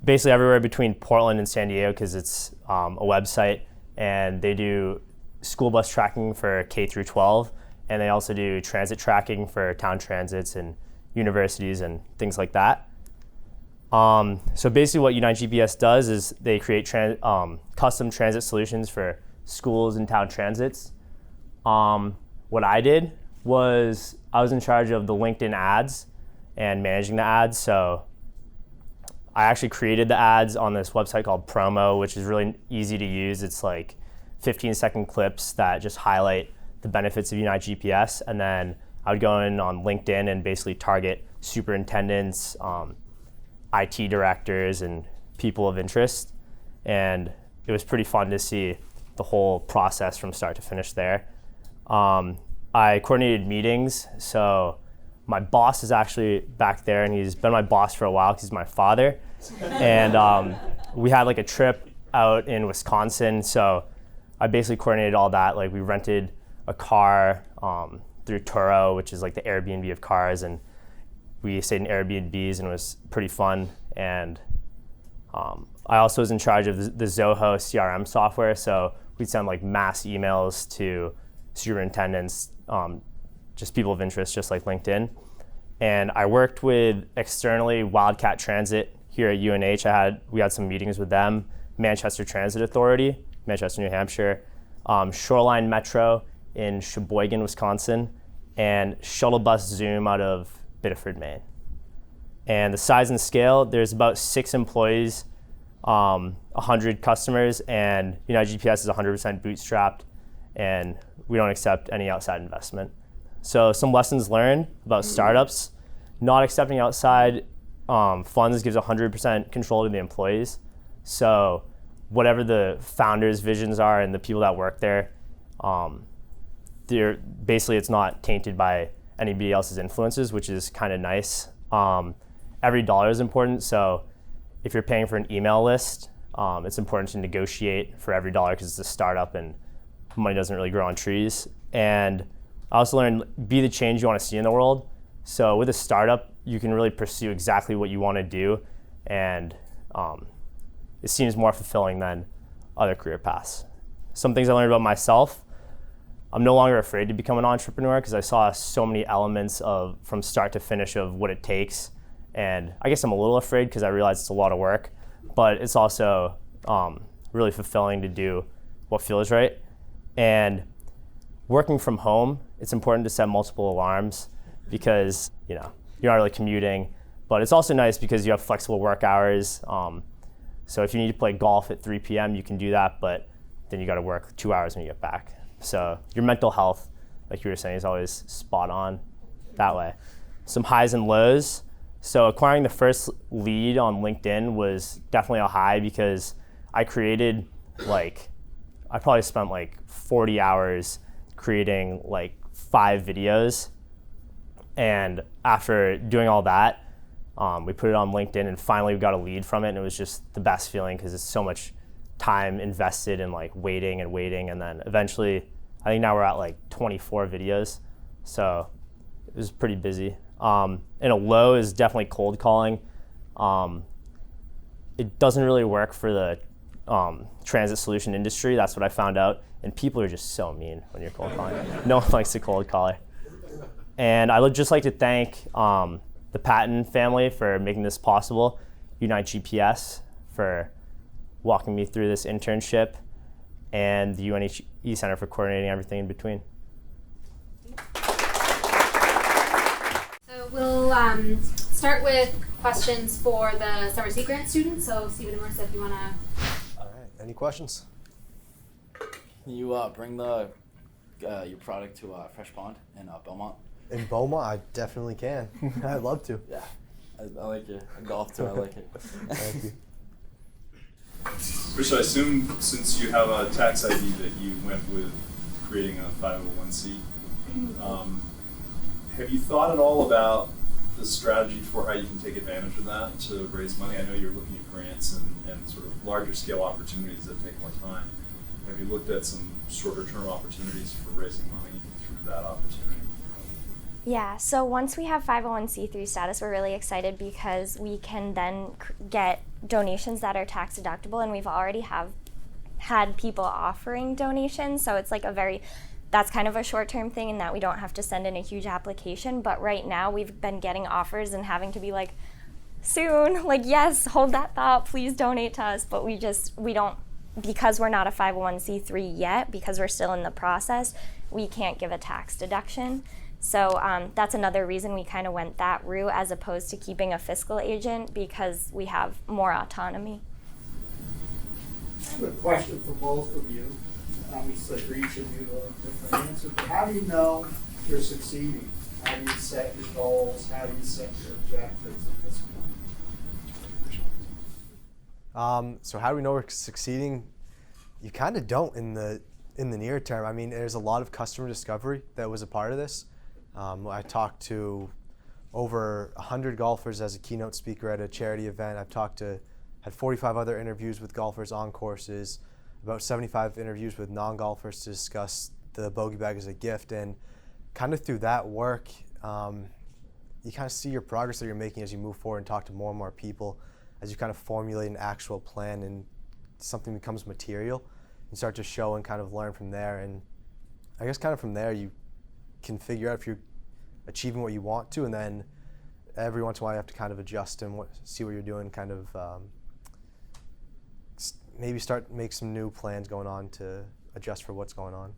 [SPEAKER 9] basically everywhere between Portland and San Diego, because it's a website, and they do school bus tracking for K through 12, and they also do transit tracking for town transits and universities and things like that. So basically what Unite GPS does is they create custom transit solutions for schools and town transits. What I did was I was in charge of the LinkedIn ads and managing the ads. So I actually created the ads on this website called Promo, which is really easy to use. It's like 15-second clips that just highlight the benefits of Unite GPS. And then I would go in on LinkedIn and basically target superintendents, IT directors, and people of interest. And it was pretty fun to see the whole process from start to finish there. I coordinated meetings, so my boss is actually back there, and he's been my boss for a while because he's my father. And we had like a trip out in Wisconsin, so I basically coordinated all that. Like we rented a car through Turo, which is like the Airbnb of cars, and we stayed in Airbnbs and it was pretty fun. And I also was in charge of the Zoho CRM software, so we'd send like mass emails to superintendents, just people of interest, just like LinkedIn. And I worked with externally Wildcat Transit here at UNH. We had some meetings with them, Manchester Transit Authority, Manchester, New Hampshire, Shoreline Metro in Sheboygan, Wisconsin, and Shuttle Bus Zoom out of Biddeford, Maine. And the size and scale, there's about 6 employees, 100 customers, and United GPS is 100% bootstrapped, and we don't accept any outside investment. So some lessons learned about startups: not accepting outside funds gives 100% control to the employees. So whatever the founders' visions are and the people that work there, basically it's not tainted by anybody else's influences, which is kind of nice. Every dollar is important, so if you're paying for an email list, it's important to negotiate for every dollar because it's a startup and money doesn't really grow on trees. And I also learned, be the change you want to see in the world. So with a startup, you can really pursue exactly what you want to do, and it seems more fulfilling than other career paths. Some things I learned about myself: I'm no longer afraid to become an entrepreneur because I saw so many elements from start to finish of what it takes. And I guess I'm a little afraid because I realize it's a lot of work, but it's also really fulfilling to do what feels right. And working from home, it's important to set multiple alarms because you're not really commuting, but it's also nice because you have flexible work hours. So if you need to play golf at 3 p.m., you can do that, but then you got to work 2 hours when you get back. So your mental health, like you were saying, is always spot on that way. Some highs and lows. So acquiring the first lead on LinkedIn was definitely a high because I probably spent like 40 hours creating like 5 videos. And after doing all that, we put it on LinkedIn and finally we got a lead from it, and it was just the best feeling because it's so much time invested in like waiting, and then eventually I think now we're at like 24 videos. So it was pretty busy. And a low is definitely cold calling. It doesn't really work for the transit solution industry. That's what I found out. And people are just so mean when you're cold calling. No one likes a cold caller. And I would just like to thank the Patton family for making this possible, Unite GPS for walking me through this internship, and the UNHE Center for coordinating everything in between.
[SPEAKER 1] So we'll start with questions for the Summer Seat Grant students. So Stephen and Marissa, if you want to.
[SPEAKER 2] All right, any questions?
[SPEAKER 8] Can you bring your product to Fresh Pond in Belmont?
[SPEAKER 2] In Beaumont, I definitely can. I'd love to.
[SPEAKER 8] Yeah, I like it. Golf too, I like it.
[SPEAKER 2] Thank you.
[SPEAKER 10] Rich, I assume since you have a tax ID that you went with creating a 501c. Have you thought at all about the strategy for how you can take advantage of that to raise money? I know you're looking at grants and sort of larger scale opportunities that take more time. Have you looked at some shorter term opportunities for raising money through that opportunity?
[SPEAKER 3] Yeah, so once we have 501c3 status, we're really excited because we can then get donations that are tax deductible, and we've already had people offering donations, so it's like that's kind of a short-term thing in that we don't have to send in a huge application. But right now we've been getting offers and having to be like, soon, like, yes, hold that thought, please donate to us. But we don't, because we're not a 501c3 yet, because we're still in the process, we can't give a tax deduction. So that's another reason we kind of went that route as opposed to keeping a fiscal agent, because we have more autonomy.
[SPEAKER 11] I have a question for both of you. Obviously, for each of you, a different answer. But how do you know you're succeeding? How do you set your goals? How do you set your objectives at this point?
[SPEAKER 2] So how do we know we're succeeding? You kind of don't in the near term. I mean, there's a lot of customer discovery that was a part of this. I talked to over 100 golfers as a keynote speaker at a charity event. Had 45 other interviews with golfers on courses, about 75 interviews with non-golfers to discuss the bogey bag as a gift, and kind of through that work, you kind of see your progress that you're making as you move forward and talk to more and more people, as you kind of formulate an actual plan and something becomes material. You start to show and kind of learn from there, and I guess kind of from there you can figure out if you're achieving what you want to, and then every once in a while you have to kind of adjust and see what you're doing, kind of maybe make some new plans going on to adjust for what's going on.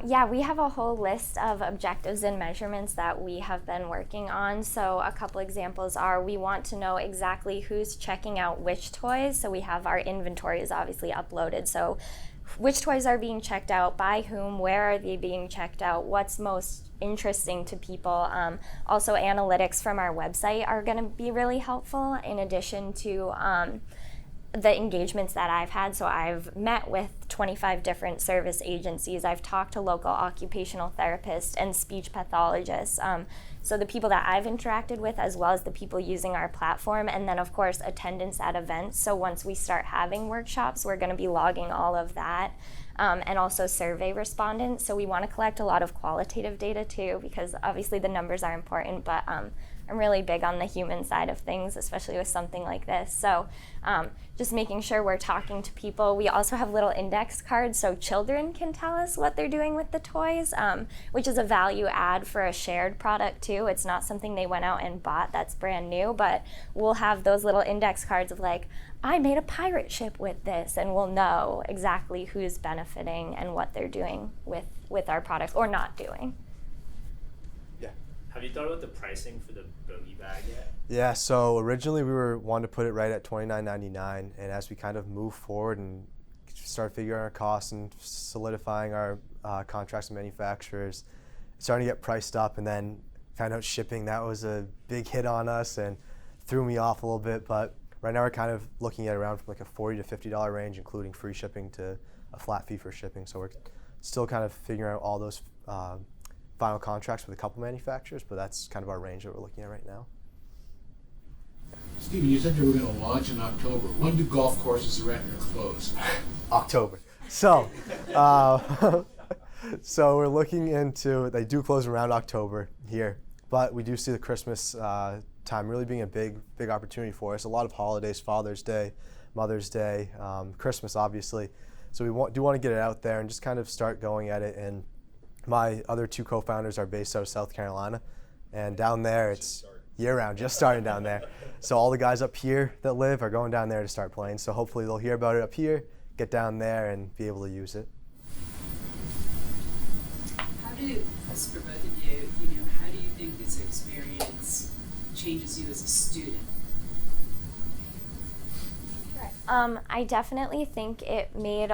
[SPEAKER 3] Yeah, we have a whole list of objectives and measurements that we have been working on. So a couple examples are, we want to know exactly who's checking out which toys. So we have our inventory is obviously uploaded. So which toys are being checked out, by whom, where are they being checked out, what's most interesting to people. Also, analytics from our website are going to be really helpful, in addition to the engagements that I've had. So I've met with 25 different service agencies. I've talked to local occupational therapists and speech pathologists. So the people that I've interacted with, as well as the people using our platform, and then of course attendance at events. So once we start having workshops, we're going to be logging all of that. And also survey respondents. So we want to collect a lot of qualitative data too, because obviously the numbers are important, but I'm really big on the human side of things, especially with something like this. So just making sure we're talking to people. We also have little index cards so children can tell us what they're doing with the toys, which is a value add for a shared product too. It's not something they went out and bought that's brand new, but we'll have those little index cards of like, I made a pirate ship with this, and we'll know exactly who's benefiting and what they're doing with our products or not doing.
[SPEAKER 2] Yeah.
[SPEAKER 9] Have you thought about the pricing for the bogey bag yet?
[SPEAKER 2] Yeah, so originally we wanted to put it right at $29.99, and as we kind of move forward and start figuring our costs and solidifying our contracts with manufacturers, starting to get priced up, and then found out shipping, that was a big hit on us and threw me off a little bit, but right now we're kind of looking at around from like a $40 to $50 range, including free shipping to a flat fee for shipping. So we're still kind of figuring out all those final contracts with a couple manufacturers, but that's kind of our range that we're looking at right now.
[SPEAKER 12] Steven, you said you were going to launch in October. When do golf courses rent or close?
[SPEAKER 2] October. So, so we're looking into, they do close around October here, but we do see the Christmas time really being a big opportunity for us. A lot of holidays, Father's Day, Mother's Day, Christmas obviously. So we do want to get it out there and just kind of start going at it. And my other two co-founders are based out of South Carolina, and down there it's year-round, just starting down there. So all the guys up here that live are going down there to start playing. So hopefully they'll hear about it up here, get down there, and be able to use it.
[SPEAKER 13] How do, this for both of you, how do you think this experience changes you as a student?
[SPEAKER 3] I definitely think it made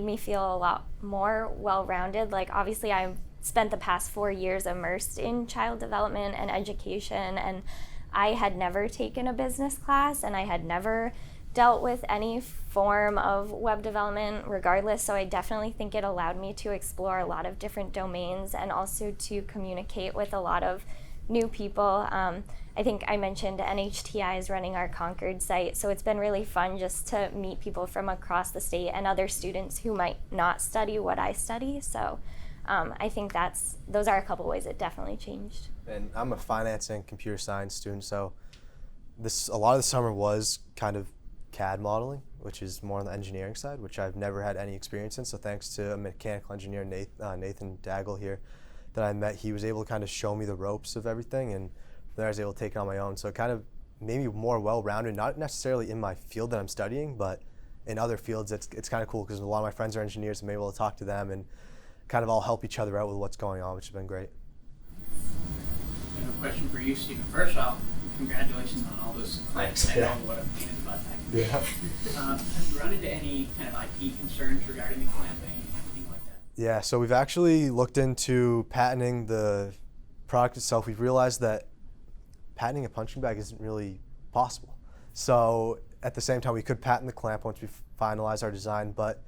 [SPEAKER 3] me feel a lot more well-rounded. Like, obviously I've spent the past 4 years immersed in child development and education, and I had never taken a business class, and I had never dealt with any form of web development regardless. So I definitely think it allowed me to explore a lot of different domains and also to communicate with a lot of new people. I think I mentioned NHTI is running our Concord site, so it's been really fun just to meet people from across the state and other students who might not study what I study. So I think those are a couple ways it definitely changed.
[SPEAKER 2] And I'm a finance and computer science student, so a lot of the summer was kind of CAD modeling, which is more on the engineering side, which I've never had any experience in. So thanks to a mechanical engineer, Nathan Daggle here, that I met, he was able to kind of show me the ropes of everything, and then I was able to take it on my own. So it kind of made me more well-rounded, not necessarily in my field that I'm studying, but in other fields. It's kind of cool because a lot of my friends are engineers, and I'm able to talk to them and kind of all help each other out with what's going on, which has been great.
[SPEAKER 14] I have a question for you, Stephen. First off, congratulations on all those clicks. I know what a pain in the butt that can be. Have you run into any kind of IP concerns regarding the clamping, anything like that?
[SPEAKER 2] Yeah, so we've actually looked into patenting the product itself. We've realized that patenting a punching bag isn't really possible. So at the same time, we could patent the clamp once we finalize our design, but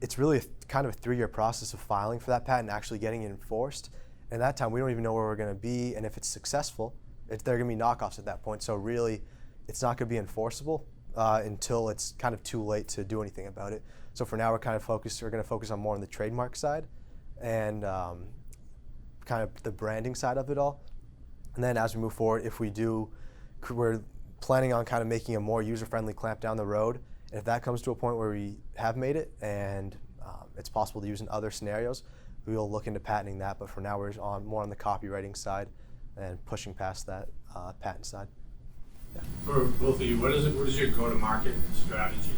[SPEAKER 2] it's really kind of a 3-year process of filing for that patent, actually getting it enforced. And at that time, we don't even know where we're going to be, and if it's successful, there are going to be knockoffs at that point. So really, it's not going to be enforceable until it's kind of too late to do anything about it. So for now, we're going to focus on more on the trademark side and kind of the branding side of it all. And then as we move forward, we're planning on kind of making a more user-friendly clamp down the road. And if that comes to a point where we have made it and it's possible to use in other scenarios, we will look into patenting that. But for now, we're more on the copywriting side and pushing past that patent side. Yeah.
[SPEAKER 12] For both of you, what is your go-to-market strategy?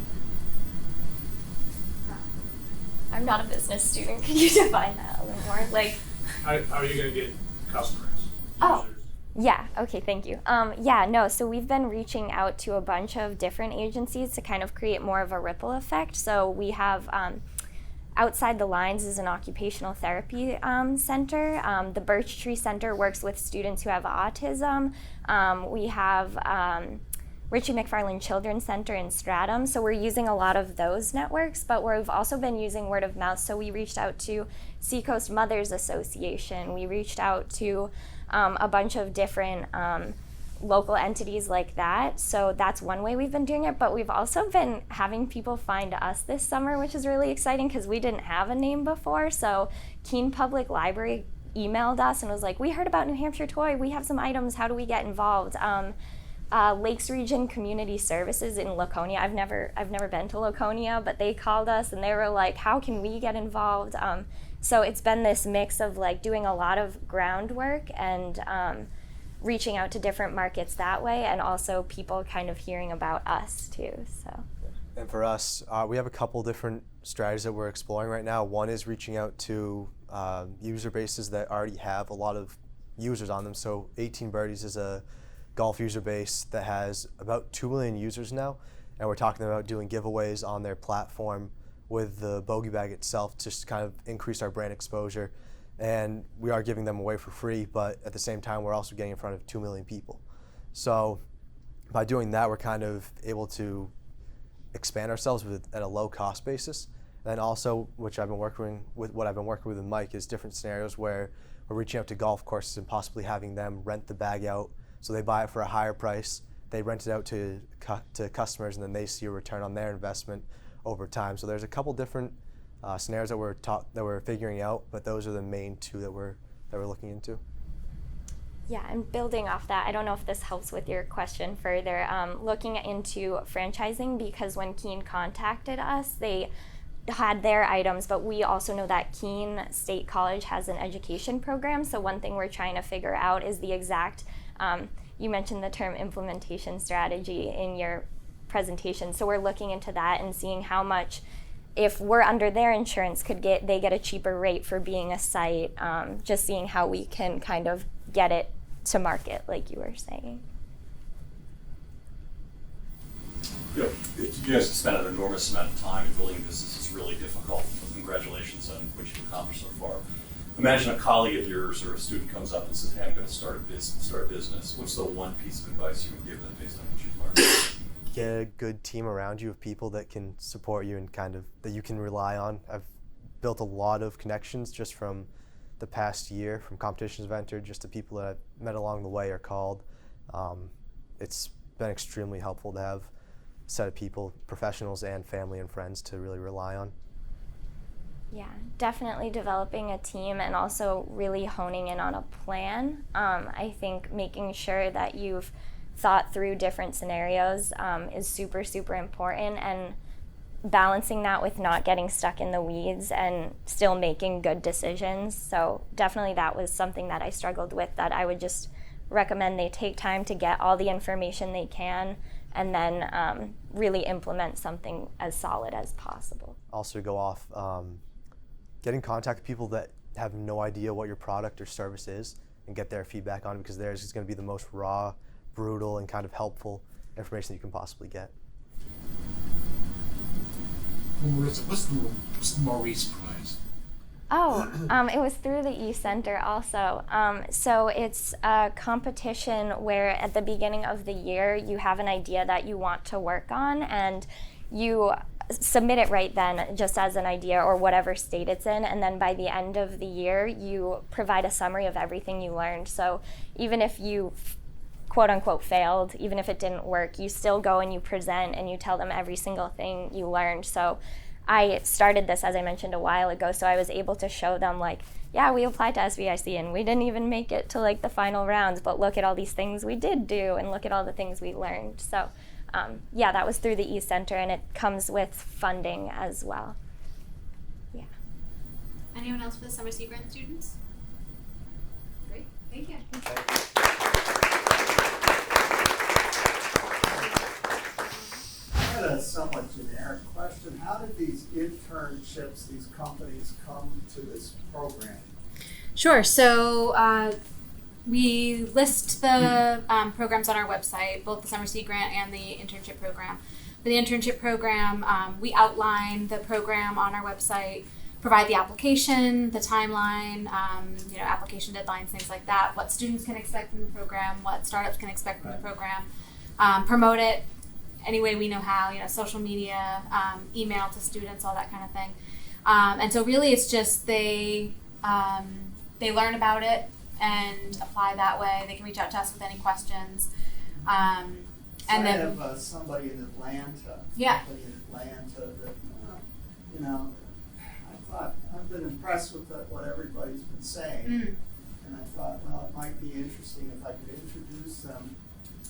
[SPEAKER 3] I'm not a business student. Could you define that a little more? Like,
[SPEAKER 12] how are you going to get customers?
[SPEAKER 3] Oh.
[SPEAKER 12] Users?
[SPEAKER 3] Yeah, okay, thank you. So we've been reaching out to a bunch of different agencies to kind of create more of a ripple effect. So we have Outside the Lines is an occupational therapy center. The Birch Tree Center works with students who have autism. We have Richie McFarland Children's Center in Stratham. So we're using a lot of those networks, but we've also been using word of mouth. So we reached out to Seacoast Mothers Association. We reached out to a bunch of different local entities like that. So that's one way we've been doing it, but we've also been having people find us this summer, which is really exciting because we didn't have a name before. So Keene Public Library emailed us and was like, we heard about New Hampshire Toy, we have some items, how do we get involved? Lakes Region Community Services in Laconia. I've never been to Laconia, but they called us and they were like, how can we get involved? So it's been this mix of like doing a lot of groundwork and reaching out to different markets that way, and also people kind of hearing about us too. So.
[SPEAKER 2] And for us, we have a couple different strategies that we're exploring right now. One is reaching out to user bases that already have a lot of users on them. So 18 Birdies is a golf user base that has about 2 million users now, and we're talking about doing giveaways on their platform with the Bogey Bag itself just to kind of increase our brand exposure. And we are giving them away for free, but at the same time, we're also getting in front of 2 million people. So by doing that, we're kind of able to expand ourselves at a low cost basis. And then also, what I've been working with Mike, is different scenarios where we're reaching out to golf courses and possibly having them rent the bag out. So they buy it for a higher price, they rent it out to customers, and then they see a return on their investment over time. So there's a couple different scenarios that we're figuring out, but those are the main two that we're looking into.
[SPEAKER 3] Yeah, and building off that, I don't know if this helps with your question further, looking into franchising, because when Keene contacted us, they had their items, but we also know that Keene State College has an education program. So one thing we're trying to figure out is the exact, you mentioned the term implementation strategy in your presentation. So we're looking into that and seeing how much, if we're under their insurance, they get a cheaper rate for being a site, just seeing how we can kind of get it to market, like you were saying.
[SPEAKER 10] You guys have spent an enormous amount of time in building a business. It's really difficult. Congratulations on what you've accomplished so far. Imagine a colleague of yours or a student comes up and says, hey, I'm going to start a business. What's the one piece of advice you would give them based on what you've learned?
[SPEAKER 2] Get a good team around you of people that can support you and kind of that you can rely on. I've built a lot of connections just from the past year, from competitions I've entered, just the people that I've met along the way are called. It's been extremely helpful to have a set of people, professionals and family and friends, to really rely on.
[SPEAKER 3] Yeah, definitely developing a team and also really honing in on a plan. I think making sure that you've thought through different scenarios is super, super important, and balancing that with not getting stuck in the weeds and still making good decisions. So definitely that was something that I struggled with, that I would just recommend they take time to get all the information they can and then really implement something as solid as possible.
[SPEAKER 2] Also, to go off, get in contact with people that have no idea what your product or service is and get their feedback on it, because theirs is going to be the most raw, brutal, and kind of helpful information you can possibly get.
[SPEAKER 12] What's the Maurice Prize?
[SPEAKER 3] Oh, it was through the E-Center also. So it's a competition where at the beginning of the year you have an idea that you want to work on, and you submit it right then just as an idea or whatever state it's in, and then by the end of the year you provide a summary of everything you learned. So even if you quote unquote failed, even if it didn't work, you still go and you present and you tell them every single thing you learned. So I started this, as I mentioned, a while ago, so I was able to show them, like, yeah, we applied to SBIC and we didn't even make it to like the final rounds, but look at all these things we did do and look at all the things we learned. So yeah, that was through the eCenter, and it comes with funding as well. Yeah.
[SPEAKER 1] Anyone else for the Summer Sea Grant students? Great, thank you.
[SPEAKER 11] I had a somewhat generic question. How did these internships, these companies come to this program?
[SPEAKER 1] Sure. So we list the programs on our website, both the Summer Sea Grant and the internship program. For the internship program, we outline the program on our website, provide the application, the timeline, application deadlines, things like that, what students can expect from the program, what startups can expect from the program, promote it any way we know how, social media, email to students, all that kind of thing. And so really it's just they learn about it and apply that way. They can reach out to us with any questions. And
[SPEAKER 11] I
[SPEAKER 1] then
[SPEAKER 11] have somebody in Atlanta.
[SPEAKER 1] Yeah.
[SPEAKER 11] Somebody in Atlanta that, I thought, I've been impressed with what everybody's been saying. And I thought, well, it might be interesting if I could introduce them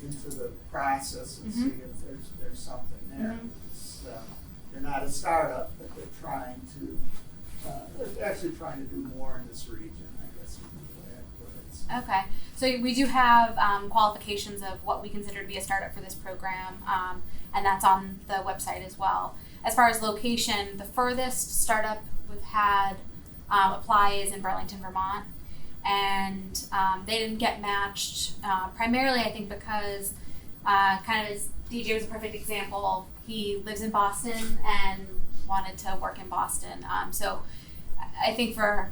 [SPEAKER 11] into the process and see if there's something there. They're not a startup, but they're trying to, they're actually trying to do more in this region, I guess is the way I put it.
[SPEAKER 1] Okay, so we do have qualifications of what we consider to be a startup for this program, and that's on the website as well. As far as location, the furthest startup we've had apply is in Burlington, Vermont, and they didn't get matched, primarily I think because kind of as DJ was a perfect example, he lives in Boston and wanted to work in Boston. So I think for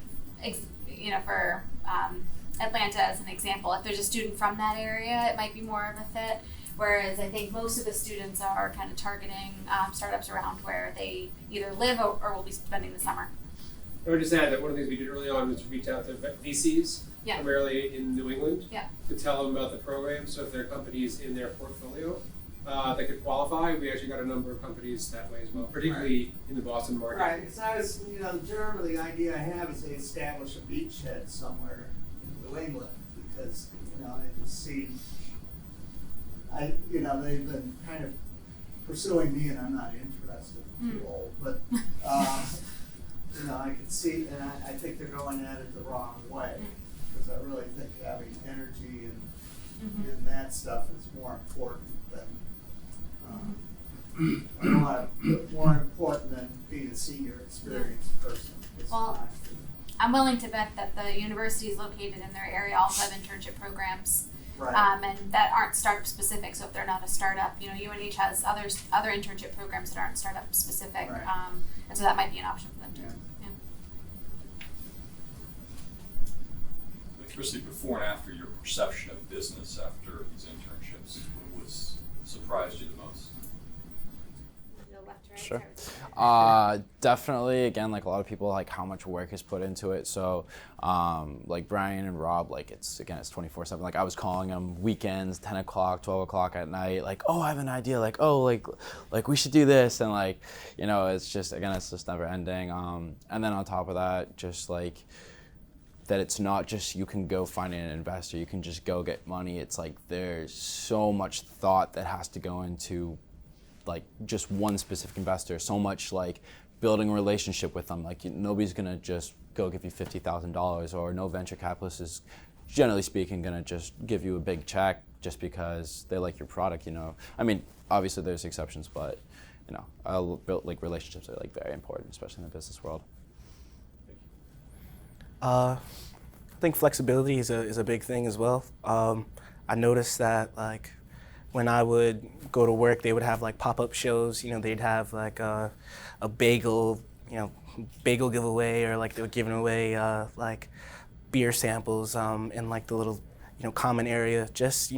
[SPEAKER 1] Atlanta as an example, if there's a student from that area, it might be more of a fit. Whereas I think most of the students are kind of targeting startups around where they either live or will be spending the summer.
[SPEAKER 4] I would just add that one of the things we did early on was to reach out to VCs, primarily in New England, to tell them about the program. So if there are companies in their portfolio that could qualify, we actually got a number of companies that way as well, particularly in the Boston market.
[SPEAKER 11] Right, because I was, generally the idea I have is they establish a beachhead somewhere in New England because, it just seems, they've been kind of pursuing me and I'm not interested, I'm too old, but, I can see, and I think they're going at it the wrong way because I really think having energy and that stuff is more important than more important than being a senior experienced person.
[SPEAKER 1] Well, I'm willing to bet that the universities located in their area also have internship programs, and that aren't startup specific. So if they're not a startup, UNH has other internship programs that aren't startup specific, and so that might be an option for them too.
[SPEAKER 10] Especially before and after, your perception of business after these internships was surprised you the most?
[SPEAKER 8] Sure. Definitely, again, like a lot of people, like how much work is put into it. So, like Brian and Rob, like it's 24/7. Like I was calling them weekends, 10 o'clock, 12 o'clock at night. Like, oh, I have an idea. Like, oh, like we should do this, and like, it's just never ending. And then on top of that, just like that, it's not just you can go find an investor. You can just go get money. It's like there's so much thought that has to go into like just one specific investor, so much like building a relationship with them. Like nobody's gonna just go give you $50,000, or no venture capitalist is, generally speaking, gonna just give you a big check just because they like your product. I mean, obviously there's exceptions, but I built like relationships are like very important, especially in the business world.
[SPEAKER 6] I think flexibility is a big thing as well. I noticed that like when I would go to work, they would have like pop-up shows. They'd have like a bagel, bagel giveaway, or like they were giving away like beer samples in like the little common area. Just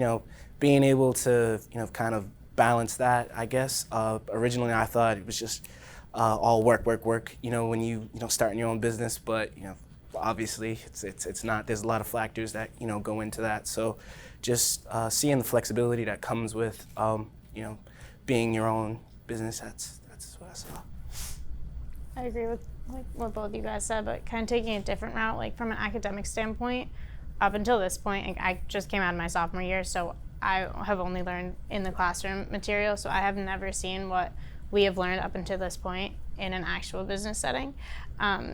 [SPEAKER 6] being able to kind of balance that, I guess. Originally, I thought it was just all work. When you starting your own business, but obviously it's not. There's a lot of factors that go into that. So just seeing the flexibility that comes with being your own business. That's what I saw.
[SPEAKER 7] I agree with what both of you guys said, but kind of taking a different route, like from an academic standpoint. Up until this point, I just came out of my sophomore year, so I have only learned in the classroom material, so I have never seen what we have learned up until this point in an actual business setting.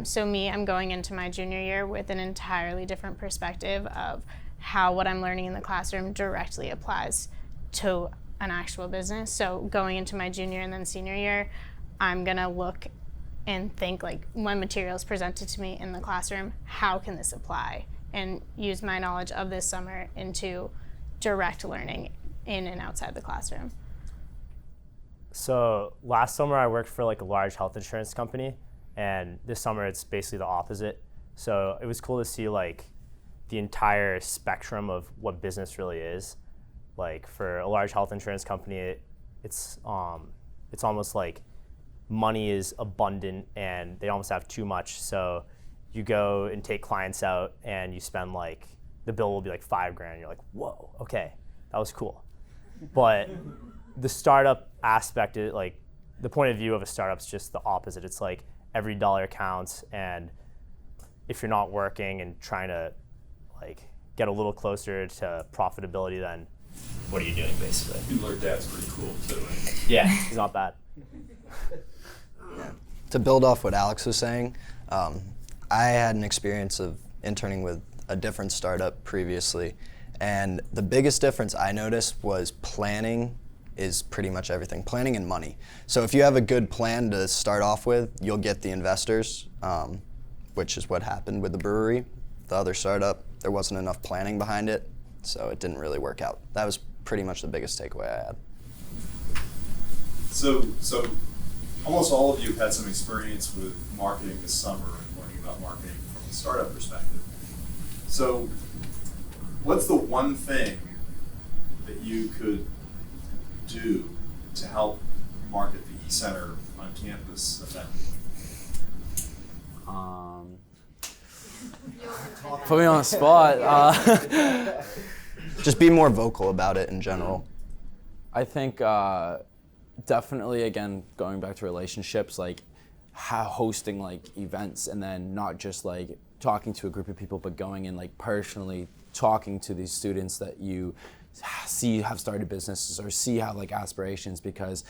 [SPEAKER 7] So I'm going into my junior year with an entirely different perspective of how what I'm learning in the classroom directly applies to an actual business. So going into my junior and then senior year, I'm gonna look and think, like, when material is presented to me in the classroom, how can this apply? And use my knowledge of this summer into direct learning in and outside the classroom.
[SPEAKER 9] So last summer I worked for like a large health insurance company, and this summer it's basically the opposite. So it was cool to see like the entire spectrum of what business really is. Like for a large health insurance company, it's almost like money is abundant and they almost have too much. So you go and take clients out and you spend like, the bill will be like $5,000. You're like, whoa, okay, that was cool. But the startup aspect, like the point of view of a startup is just the opposite. It's like every dollar counts, and if you're not working and trying to like get a little closer to profitability, then what are you doing basically?
[SPEAKER 10] Your dad's pretty cool too, right?
[SPEAKER 9] Yeah, he's not bad.
[SPEAKER 5] Yeah. To build off what Alex was saying, I had an experience of interning with a different startup previously, and the biggest difference I noticed was planning is pretty much everything. Planning and money. So if you have a good plan to start off with, you'll get the investors, which is what happened with the brewery. The other startup, there wasn't enough planning behind it, so it didn't really work out. That was pretty much the biggest takeaway I had.
[SPEAKER 10] So almost all of you have had some experience with marketing this summer and learning about marketing from a startup perspective. So what's the one thing that you could do to help market the eCenter on campus effectively?
[SPEAKER 8] Put me on the spot.
[SPEAKER 5] Just be more vocal about it in general.
[SPEAKER 8] I think definitely, again, going back to relationships, like hosting like events, and then not just like talking to a group of people, but going and like personally talking to these students that you see have started businesses or see have like aspirations. Because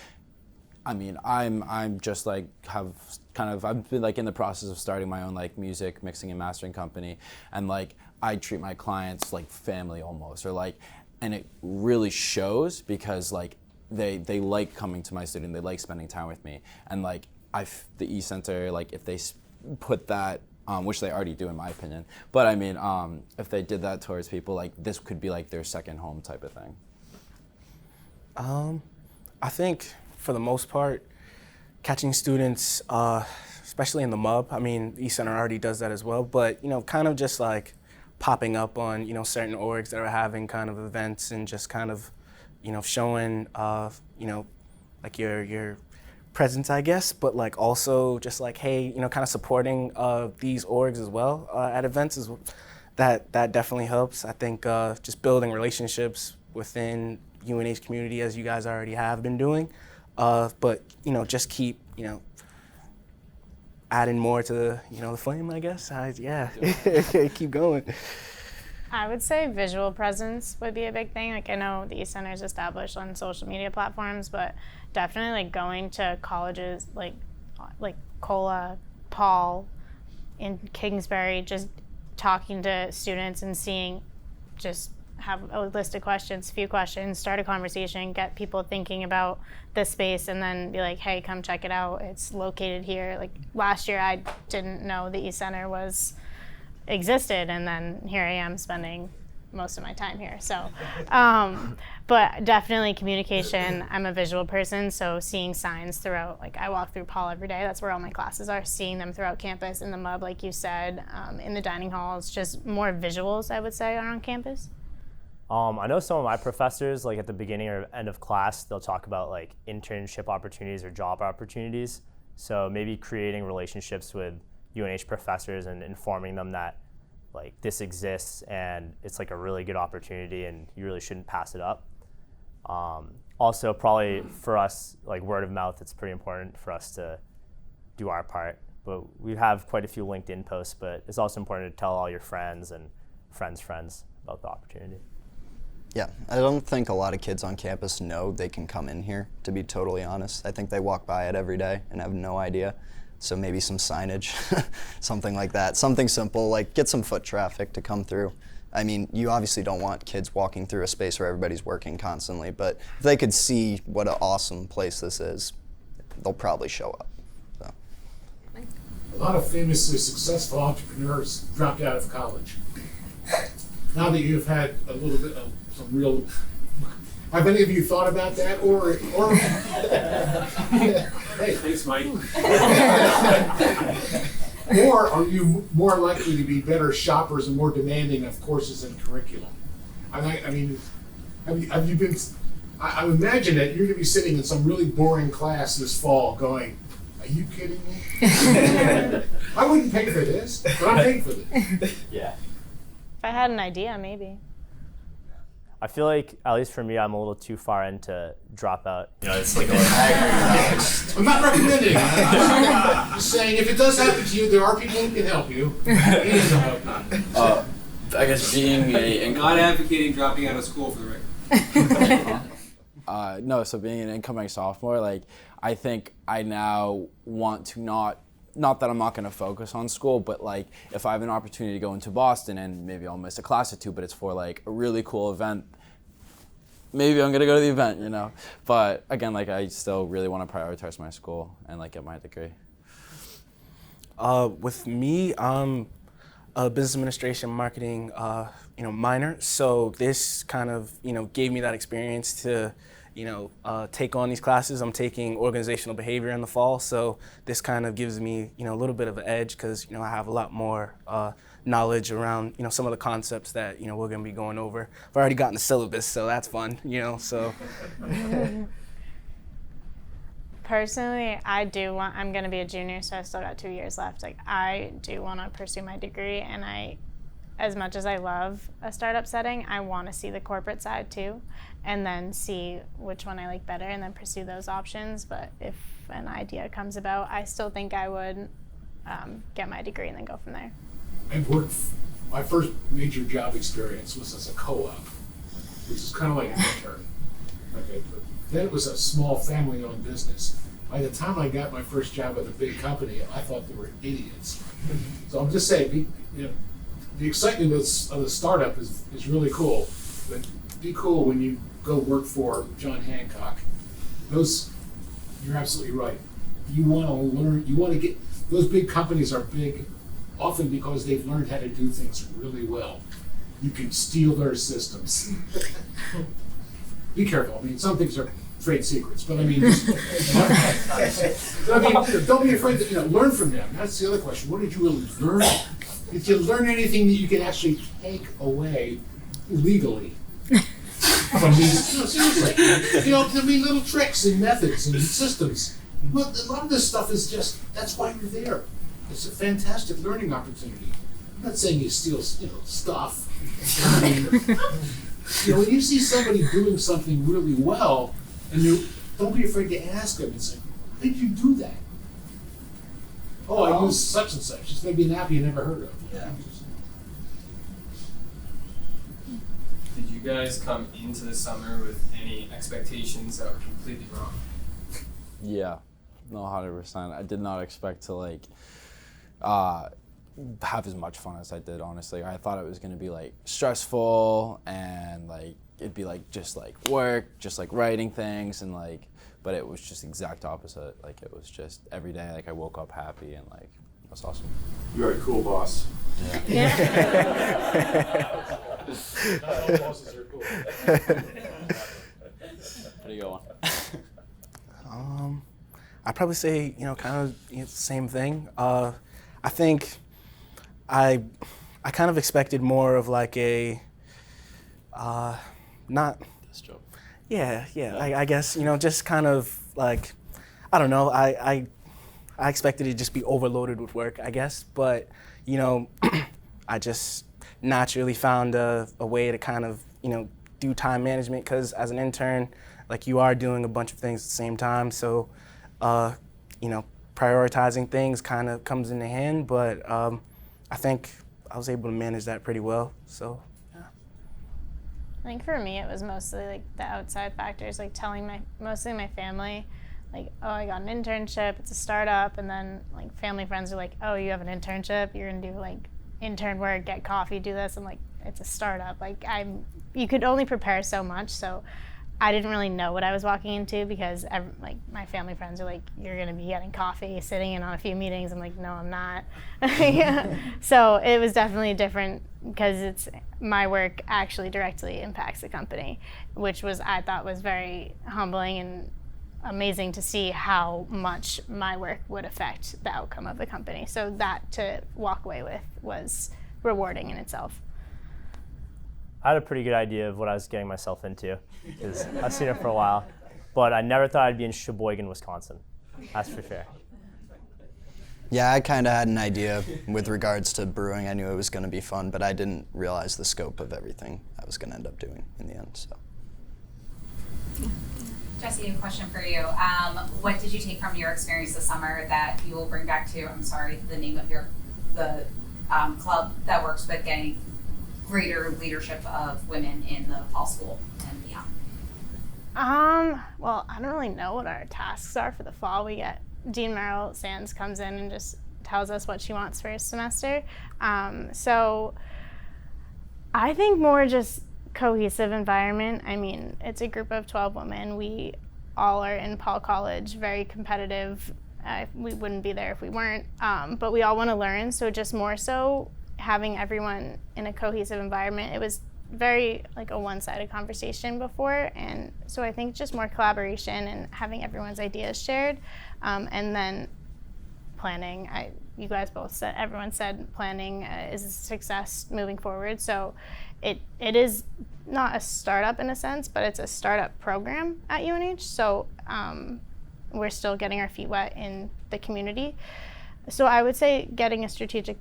[SPEAKER 8] I mean, I'm just like I've been like in the process of starting my own like music mixing and mastering company, and like I treat my clients like family almost, or like, and it really shows because like they like coming to my studio, they like spending time with me, and like the eCenter, like if they put that, which they already do in my opinion, but I mean if they did that towards people, like this could be like their second home type of thing.
[SPEAKER 6] I think for the most part, catching students, especially in the MUB, I mean, eCenter already does that as well, but, kind of just like popping up on, certain orgs that are having kind of events and just kind of, showing, like your presence, I guess, but like also just like, hey, kind of supporting these orgs as well at events that definitely helps. I think just building relationships within UNH community, as you guys already have been doing, but just keep adding more to the flame, I guess. Keep going.
[SPEAKER 7] I would say visual presence would be a big thing. Like I know the eCenter is established on social media platforms, but definitely like going to colleges like COLA, Paul, in Kingsbury, just talking to students and seeing, just have a list of questions, few questions, start a conversation, get people thinking about the space, and then be like, hey, come check it out. It's located here. Like last year, I didn't know the eCenter existed, and then here I am spending most of my time here. So, but definitely communication. I'm a visual person, so seeing signs throughout, like I walk through Paul every day. That's where all my classes are. Seeing them throughout campus, in the MUB, like you said, in the dining halls, just more visuals, I would say, are on campus.
[SPEAKER 9] I know some of my professors, like at the beginning or end of class, they'll talk about like internship opportunities or job opportunities. So maybe creating relationships with UNH professors and informing them that like this exists and it's like a really good opportunity and you really shouldn't pass it up. Also, probably for us, like word of mouth, it's pretty important for us to do our part. But we have quite a few LinkedIn posts, but it's also important to tell all your friends and friends about the opportunity.
[SPEAKER 5] Yeah, I don't think a lot of kids on campus know they can come in here, to be totally honest. I think they walk by it every day and have no idea. So maybe some signage, something like that. Something simple, like get some foot traffic to come through. I mean, you obviously don't want kids walking through a space where everybody's working constantly, but if they could see what an awesome place this is, they'll probably show up. So.
[SPEAKER 12] A lot of famously successful entrepreneurs dropped out of college. Now that you've had a little bit of some real, have any of you thought about that, or hey,
[SPEAKER 4] Thanks, Mike.
[SPEAKER 12] or are you more likely to be better shoppers and more demanding of courses and curriculum? I mean, have you been? I imagine that you're going to be sitting in some really boring class this fall, going, "Are you kidding me? I wouldn't pay for this, but I'm paying for this."
[SPEAKER 9] Yeah.
[SPEAKER 7] If I had an idea, maybe.
[SPEAKER 9] I feel like, at least for me, I'm a little too far in to drop out. You know, it's like
[SPEAKER 12] I'm not recommending it. I'm just saying, if it does happen to you, there are people who can help you.
[SPEAKER 8] I guess being a
[SPEAKER 4] Not advocating dropping out of school for the record.
[SPEAKER 8] no, so being an incoming sophomore, like I think I now want to not that I'm not going to focus on school, but like if I have an opportunity to go into Boston and maybe I'll miss a class or two, but it's for like a really cool event, maybe I'm going to go to the event, you know. But again, like I still really want to prioritize my school and like get my degree.
[SPEAKER 6] With me, I'm a business administration marketing minor, so this kind of gave me that experience to take on these classes. I'm taking organizational behavior in the fall, so this kind of gives me, a little bit of an edge because, I have a lot more knowledge around, some of the concepts that, we're going to be going over. I've already gotten the syllabus, so that's fun, so.
[SPEAKER 7] Personally, I'm going to be a junior, so I've still got 2 years left. Like, I do want to pursue my degree, and as much as I love a startup setting, I want to see the corporate side too, and then see which one I like better, and then pursue those options. But if an idea comes about, I still think I would get my degree and then go from there.
[SPEAKER 12] I've worked, my first major job experience was as a co-op, which is kind of like an intern. Okay, but then it was a small family-owned business. By the time I got my first job at a big company, I thought they were idiots. So I'm just saying, the excitement of the startup is really cool, but be cool when you go work for John Hancock. You're absolutely right. You want to learn, you want to get, those big companies are big often because they've learned how to do things really well. You can steal their systems. Be careful, some things are trade secrets, but don't be afraid to learn from them. That's the other question. What did you really learn? Did you learn anything that you can actually take away legally from these? Seriously, little tricks and methods and systems. Well, a lot of this stuff is just, that's why you're there. It's a fantastic learning opportunity. I'm not saying you steal, stuff. When you see somebody doing something really well, and don't be afraid to ask them. It's like, how did you do that? Oh, I use such and such. It's maybe an app you never heard of.
[SPEAKER 15] Yeah. Did you guys come into the summer with any expectations that were completely wrong?
[SPEAKER 8] Yeah, no, 100%. I did not expect to have as much fun as I did, honestly. I thought it was going to be stressful and it'd be just work, just writing things and but it was just exact opposite. It was just every day I woke up happy and it was awesome.
[SPEAKER 10] You're a cool boss.
[SPEAKER 7] Yeah.
[SPEAKER 12] Not all bosses are cool.
[SPEAKER 8] How do you go on?
[SPEAKER 6] I'd probably say, kind of the same thing. I think I kind of expected more of a, not.
[SPEAKER 8] This joke.
[SPEAKER 6] Yeah. I guess, just kind of I don't know. I I expected it to just be overloaded with work, I guess. But, you know, I just naturally found a way to kind of, you know, do time management, because as an intern, like, you are doing a bunch of things at the same time. So, you know, prioritizing things kind of comes into hand, but I think I was able to manage that pretty well, so.
[SPEAKER 7] I think for me it was mostly like the outside factors, like telling mostly my family, like, oh, I got an internship, it's a startup, and then like family friends are like, oh, you have an internship, you're gonna do like intern work, get coffee, do this. I'm like, it's a startup. Like, you could only prepare so much, so I didn't really know what I was walking into, because like my family friends are like, you're gonna be getting coffee, sitting in on a few meetings. I'm like, no, I'm not. Yeah. So it was definitely different, because my work actually directly impacts the company, which I thought was very humbling and amazing to see how much my work would affect the outcome of the company. So that to walk away with was rewarding in itself.
[SPEAKER 9] I had a pretty good idea of what I was getting myself into, because I've seen it for a while, but I never thought I'd be in Sheboygan, Wisconsin. That's for sure.
[SPEAKER 5] Yeah, I kind of had an idea with regards to brewing. I knew it was going to be fun, but I didn't realize the scope of everything I was going to end up doing in the end. So.
[SPEAKER 16] Jesse, a question for you. What did you take from your experience this summer that you will bring back to, I'm sorry, the name of the club that works with getting greater leadership of women in the fall school and beyond?
[SPEAKER 7] Well, I don't really know what our tasks are for the fall. We get Dean Merrill Sands comes in and just tells us what she wants for a semester. So I think more just cohesive environment. I mean, it's a group of 12 women. We all are in Paul College, very competitive. We wouldn't be there if we weren't, but we all want to learn. So just more so having everyone in a cohesive environment. It was very like a one-sided conversation before, and so I think just more collaboration and having everyone's ideas shared, and then planning. You guys both said, everyone said planning is a success moving forward. So it is not a startup in a sense, but it's a startup program at UNH. So we're still getting our feet wet in the community. So I would say getting a strategic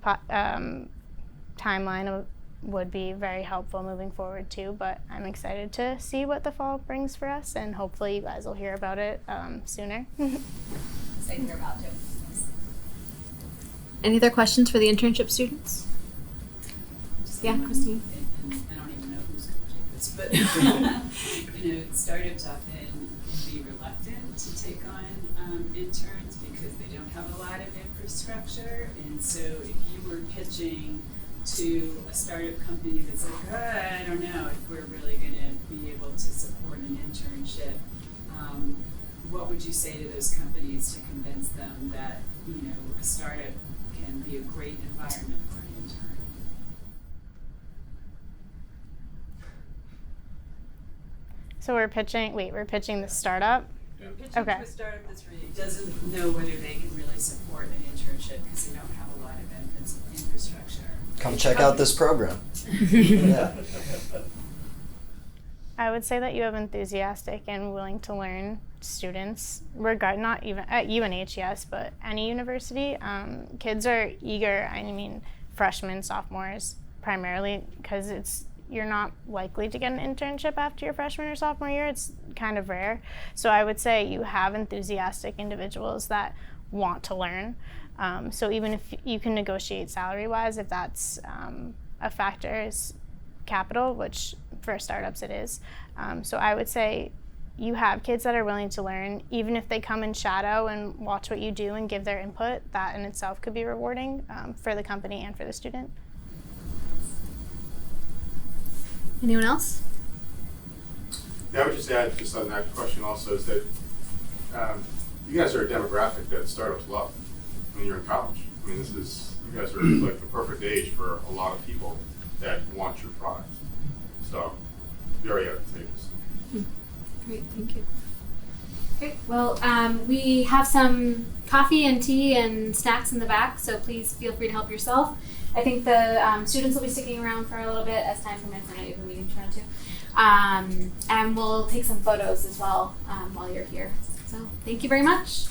[SPEAKER 7] timeline would be very helpful moving forward too, but I'm excited to see what the fall brings for us, and hopefully you guys will hear about it sooner.
[SPEAKER 16] Excited to hear about it too.
[SPEAKER 17] Any other questions for the internship students? Yeah, Christine.
[SPEAKER 13] I don't even know who's going to take this, but you know, startups often can be reluctant to take on interns because they don't have a lot of infrastructure, and so if you were pitching to a startup company that's like, I don't know if we're really going to be able to support an internship, what would you say to those companies to convince them that, you know, a startup can be a great environment for an intern?
[SPEAKER 7] So we're pitching the startup?
[SPEAKER 13] You're pitching
[SPEAKER 7] Okay.
[SPEAKER 13] to a startup that's really doesn't know whether they can really support an internship because they don't have a lot of infrastructure.
[SPEAKER 5] Come check out this program. Yeah.
[SPEAKER 7] I would say that you have enthusiastic and willing to learn students, not even at UNH, yes, but any university. Kids are eager. I mean, freshmen, sophomores, primarily, because you're not likely to get an internship after your freshman or sophomore year. It's kind of rare. So I would say you have enthusiastic individuals that want to learn. So even if you can negotiate salary-wise, if that's a factor, is capital, which for startups it is. So I would say you have kids that are willing to learn, even if they come and shadow and watch what you do and give their input. That in itself could be rewarding for the company and for the student.
[SPEAKER 17] Anyone else?
[SPEAKER 18] Yeah, I would just add, just on that question also, is that you guys are a demographic that startups love. I mean, you're in college. I mean, you guys are like the perfect age for a lot of people that want your product. So, very advantageous.
[SPEAKER 17] Great, thank you.
[SPEAKER 1] Great. Well, we have some coffee and tea and snacks in the back, so please feel free to help yourself. I think the students will be sticking around for a little bit as time permits. I know you have a meeting to run to. And we'll take some photos as well while you're here. So thank you very much.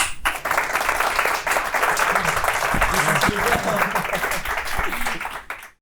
[SPEAKER 11] Thank you.